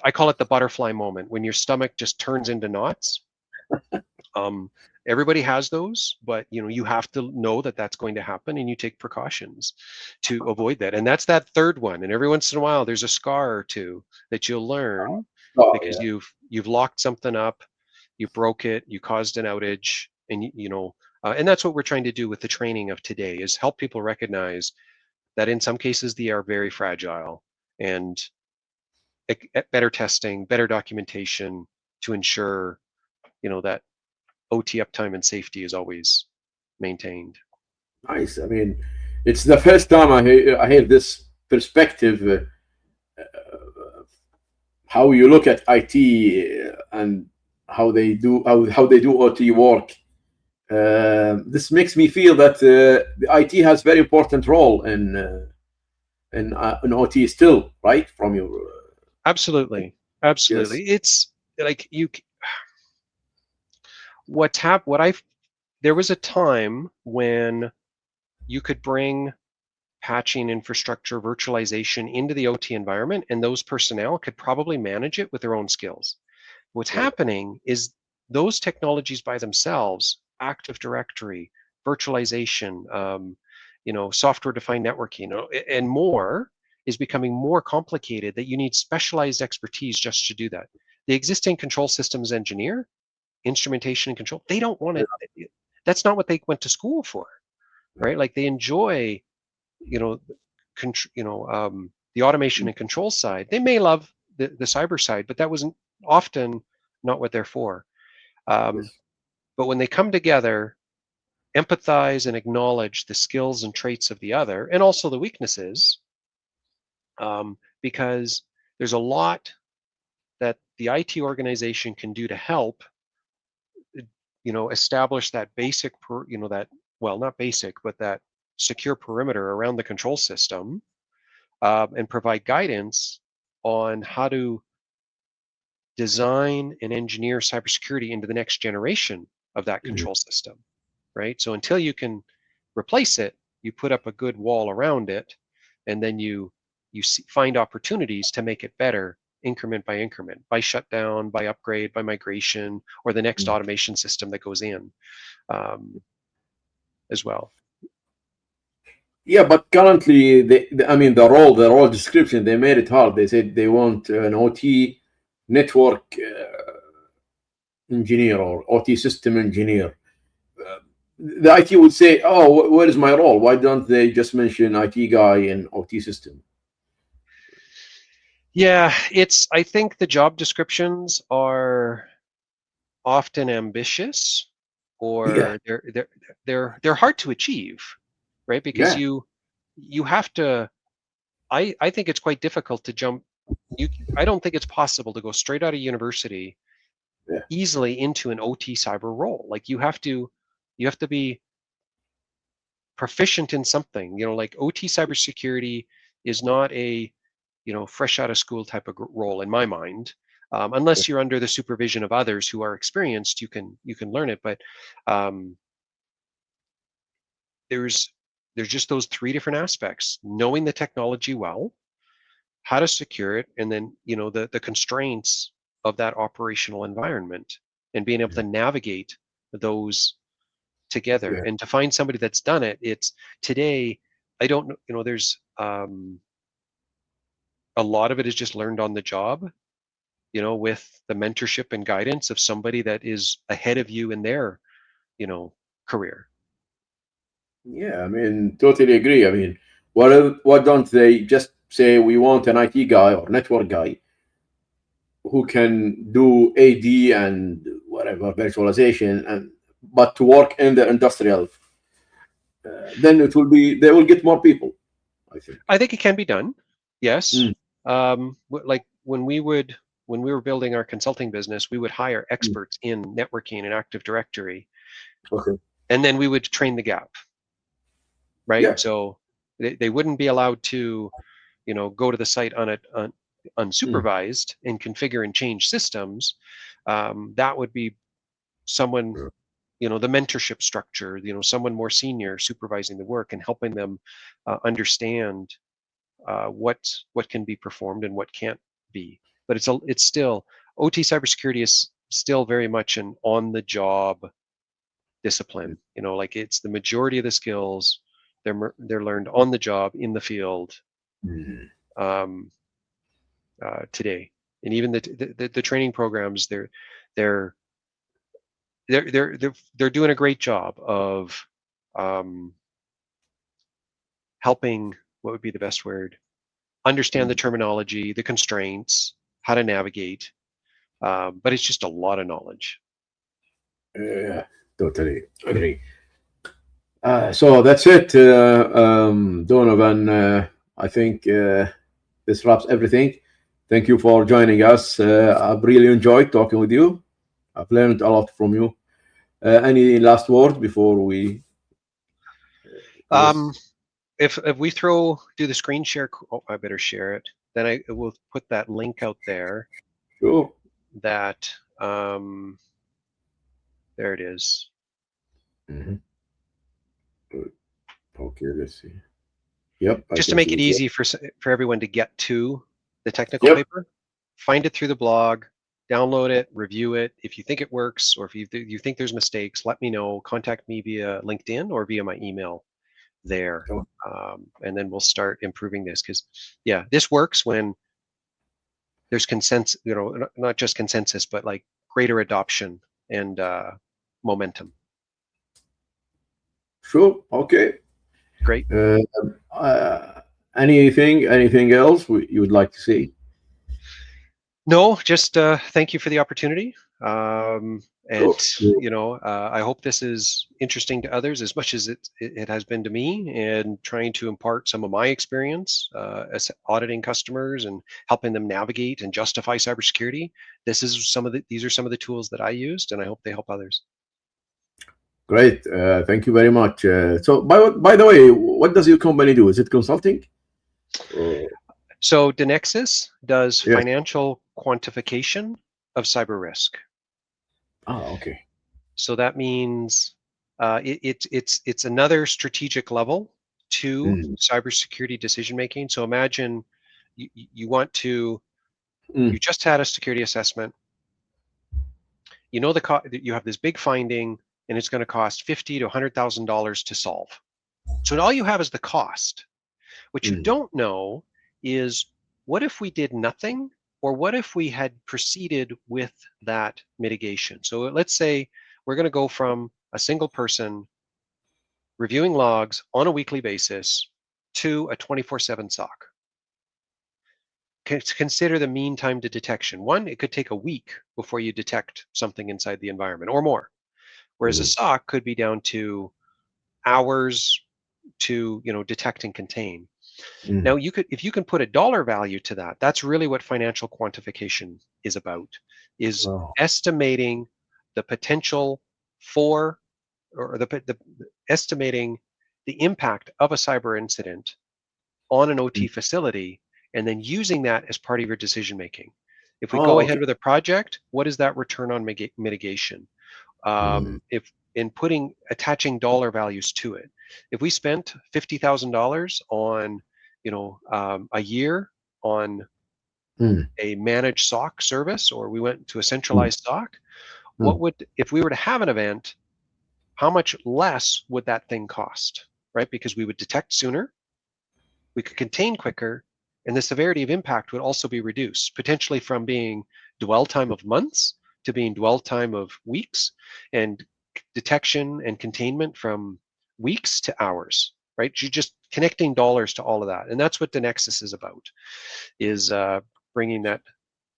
I call it the butterfly moment, when your stomach just turns into knots. Everybody has those, but you have to know that that's going to happen, and you take precautions to avoid that. And that's that third one. And every once in a while, there's a scar or two that you'll learn because you've locked something up, you broke it, you caused an outage, and and that's what we're trying to do with the training of today, is help people recognize that in some cases they are very fragile, and better testing, better documentation to ensure that OT uptime and safety is always maintained. Nice. I mean, it's the first time I hear this perspective, how you look at IT and how they do OT work. This makes me feel that the IT has very important role in OT still, right? From your Absolutely. yes. It's like there was a time when you could bring patching, infrastructure, virtualization into the OT environment, and those personnel could probably manage it with their own skills. What's happening is those technologies by themselves, Active Directory, virtualization, software-defined networking, and more, is becoming more complicated that you need specialized expertise just to do that. The existing control systems engineer, instrumentation and control, they don't want to, that's not what they went to school for, right? Like they enjoy, you know, the automation and control side. They may love the cyber side, but that wasn't often not what they're for. But when they come together, empathize and acknowledge the skills and traits of the other, and also the weaknesses, because there's a lot that the IT organization can do to help, establish that basic, not basic, but that secure perimeter around the control system, and provide guidance on how to design and engineer cybersecurity into the next generation of that control system, right? So until you can replace it, you put up a good wall around it, and then you find opportunities to make it better increment by increment, by shutdown, by upgrade, by migration, or the next automation system that goes in as well. Yeah, but currently, the role description, they made it hard. They said they want an OT network engineer or OT system engineer. The IT would say, "Oh, where is my role? Why don't they just mention IT guy and OT system?" Yeah, I think the job descriptions are often ambitious, or they're hard to achieve, right? Because you have to. I think it's quite difficult to jump. I don't think it's possible to go straight out of university easily into an OT cyber role. Like you have to be proficient in something. Like OT cybersecurity is not a fresh out of school type of role in my mind. Unless you're under the supervision of others who are experienced, you can learn it. But there's just those three different aspects: knowing the technology well, how to secure it, and then the constraints of that operational environment, and being able to navigate those together. And to find somebody that's done it, it's today. I don't know. There's a lot of it is just learned on the job. With the mentorship and guidance of somebody that is ahead of you in their, career. Yeah, I mean, totally agree. I mean, why don't they just say we want an IT guy or network guy who can do AD and whatever virtualization, but to work in the industrial, then they will get more people, I think. I think it can be done. Yes. Like when we were building our consulting business, we would hire experts in networking and Active Directory. Okay. And then we would train the gap. Right. Yeah. So they wouldn't be allowed to, go to the site unsupervised and configure and change systems. That would be someone, the mentorship structure, someone more senior supervising the work and helping them understand what can be performed and what can't be. But it's still, OT cybersecurity is still very much an on-the-job discipline. Like it's the majority of the skills they're learned on the job in the field today. And even the training programs, they're doing a great job of helping. What would be the best word? Understand the terminology, the constraints, how to navigate. But it's just a lot of knowledge. Yeah, totally agree. So that's it, Donovan. I think this wraps everything. Thank you for joining us. I've really enjoyed talking with you. I've learned a lot from you. Any last word before we? If we do the screen share, I better share it. Then I will put that link out there. Sure. That there it is. Okay, let's see. Yep. Just to make it easy for everyone to get to the technical paper, find it through the blog, download it, review it. If you think it works, or if you think there's mistakes, let me know. Contact me via LinkedIn or via my email. there. Sure. And then we'll start improving this, because yeah, this works when there's consensus, not just consensus, but like greater adoption and momentum. Sure. Okay. Great. Anything else you would like to say? No, just thank you for the opportunity. And Sure. I hope this is interesting to others as much as it has been to me, and trying to impart some of my experience as auditing customers and helping them navigate and justify cybersecurity. These are some of the tools that I used, and I hope they help others. Great. Thank you very much. So, by the way, what does your company do? Is it consulting? So DeNexus does Yes. financial quantification of cyber risk. Okay. So that means it's another strategic level to cybersecurity decision making. So imagine you want to you just had a security assessment. You know you have this big finding, and it's going to cost $50,000 to $100,000 to solve. So all you have is the cost. What you don't know is, what if we did nothing, or what if we had proceeded with that mitigation? So let's say we're going to go from a single person reviewing logs on a weekly basis to a 24/7 SOC. Consider the mean time to detection. One, it could take a week before you detect something inside the environment or more, whereas a SOC could be down to hours to detect and contain. Now, if you can put a dollar value to that, that's really what financial quantification is about, is estimating the potential for, or estimating the impact of a cyber incident on an OT facility, and then using that as part of your decision making. If we go ahead with a project, what is that return on mitigation? If in attaching dollar values to it. If we spent $50,000 on a year on a managed SOC service, or we went to a centralized SOC, if we were to have an event, how much less would that thing cost, right? Because we would detect sooner, we could contain quicker, and the severity of impact would also be reduced, potentially from being dwell time of months to being dwell time of weeks, and detection and containment from weeks to hours, right? You're just connecting dollars to all of that. And that's what DeNexus is about, is bringing that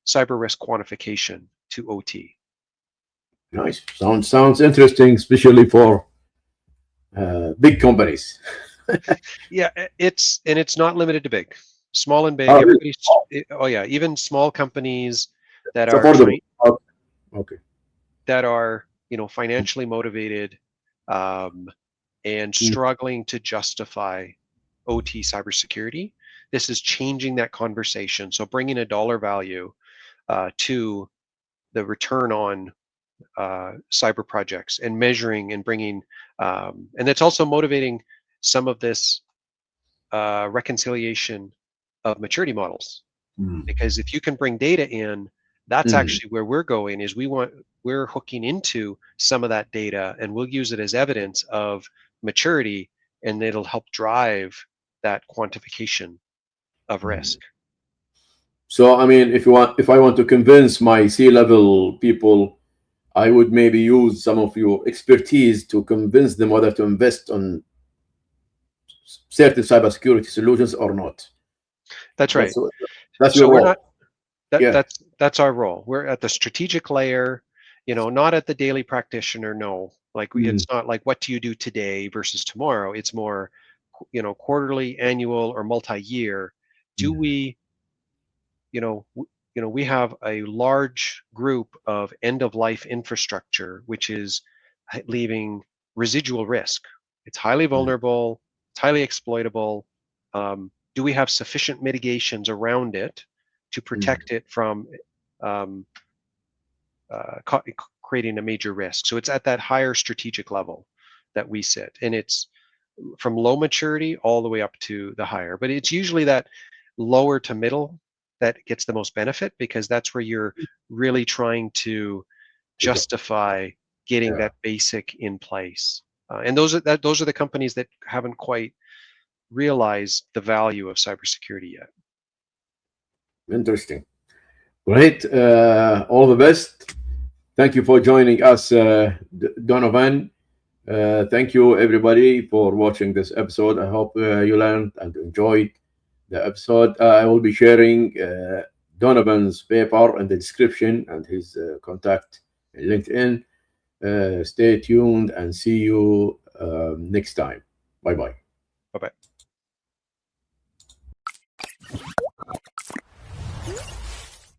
cyber risk quantification to OT. Nice. Sounds interesting, especially for big companies. Yeah, it's not limited to big, small and big. Everybody's even small companies that are trying, that are financially motivated and struggling to justify OT cybersecurity. This is changing that conversation. So bringing a dollar value to the return on cyber projects, and measuring and bringing, and it's also motivating some of this reconciliation of maturity models. Because if you can bring data in, that's actually where we're going, is we're hooking into some of that data, and we'll use it as evidence of maturity, and it'll help drive that quantification of risk. So, I mean, if I want to convince my C-level people, I would maybe use some of your expertise to convince them whether to invest on certain cybersecurity solutions or not. That's right. That's so your we're role. not. That's our role. We're at the strategic layer, not at the daily practitioner. No, it's not like, what do you do today versus tomorrow? It's more, quarterly, annual, or multi-year. Do we, we have a large group of end-of-life infrastructure, which is leaving residual risk. It's highly vulnerable. It's highly exploitable. Do we have sufficient mitigations around it to protect it from creating a major risk? So it's at that higher strategic level that we sit, and it's from low maturity all the way up to the higher. But it's usually that lower to middle that gets the most benefit, because that's where you're really trying to justify getting that basic in place. And those are the companies that haven't quite realized the value of cybersecurity yet. Interesting. Great. All the best. Thank you for joining us, Donovan. Thank you, everybody, for watching this episode. I hope you learned and enjoyed the episode. I will be sharing Donovan's paper in the description and his contact in LinkedIn. Stay tuned and see you next time. Bye-bye. Bye-bye.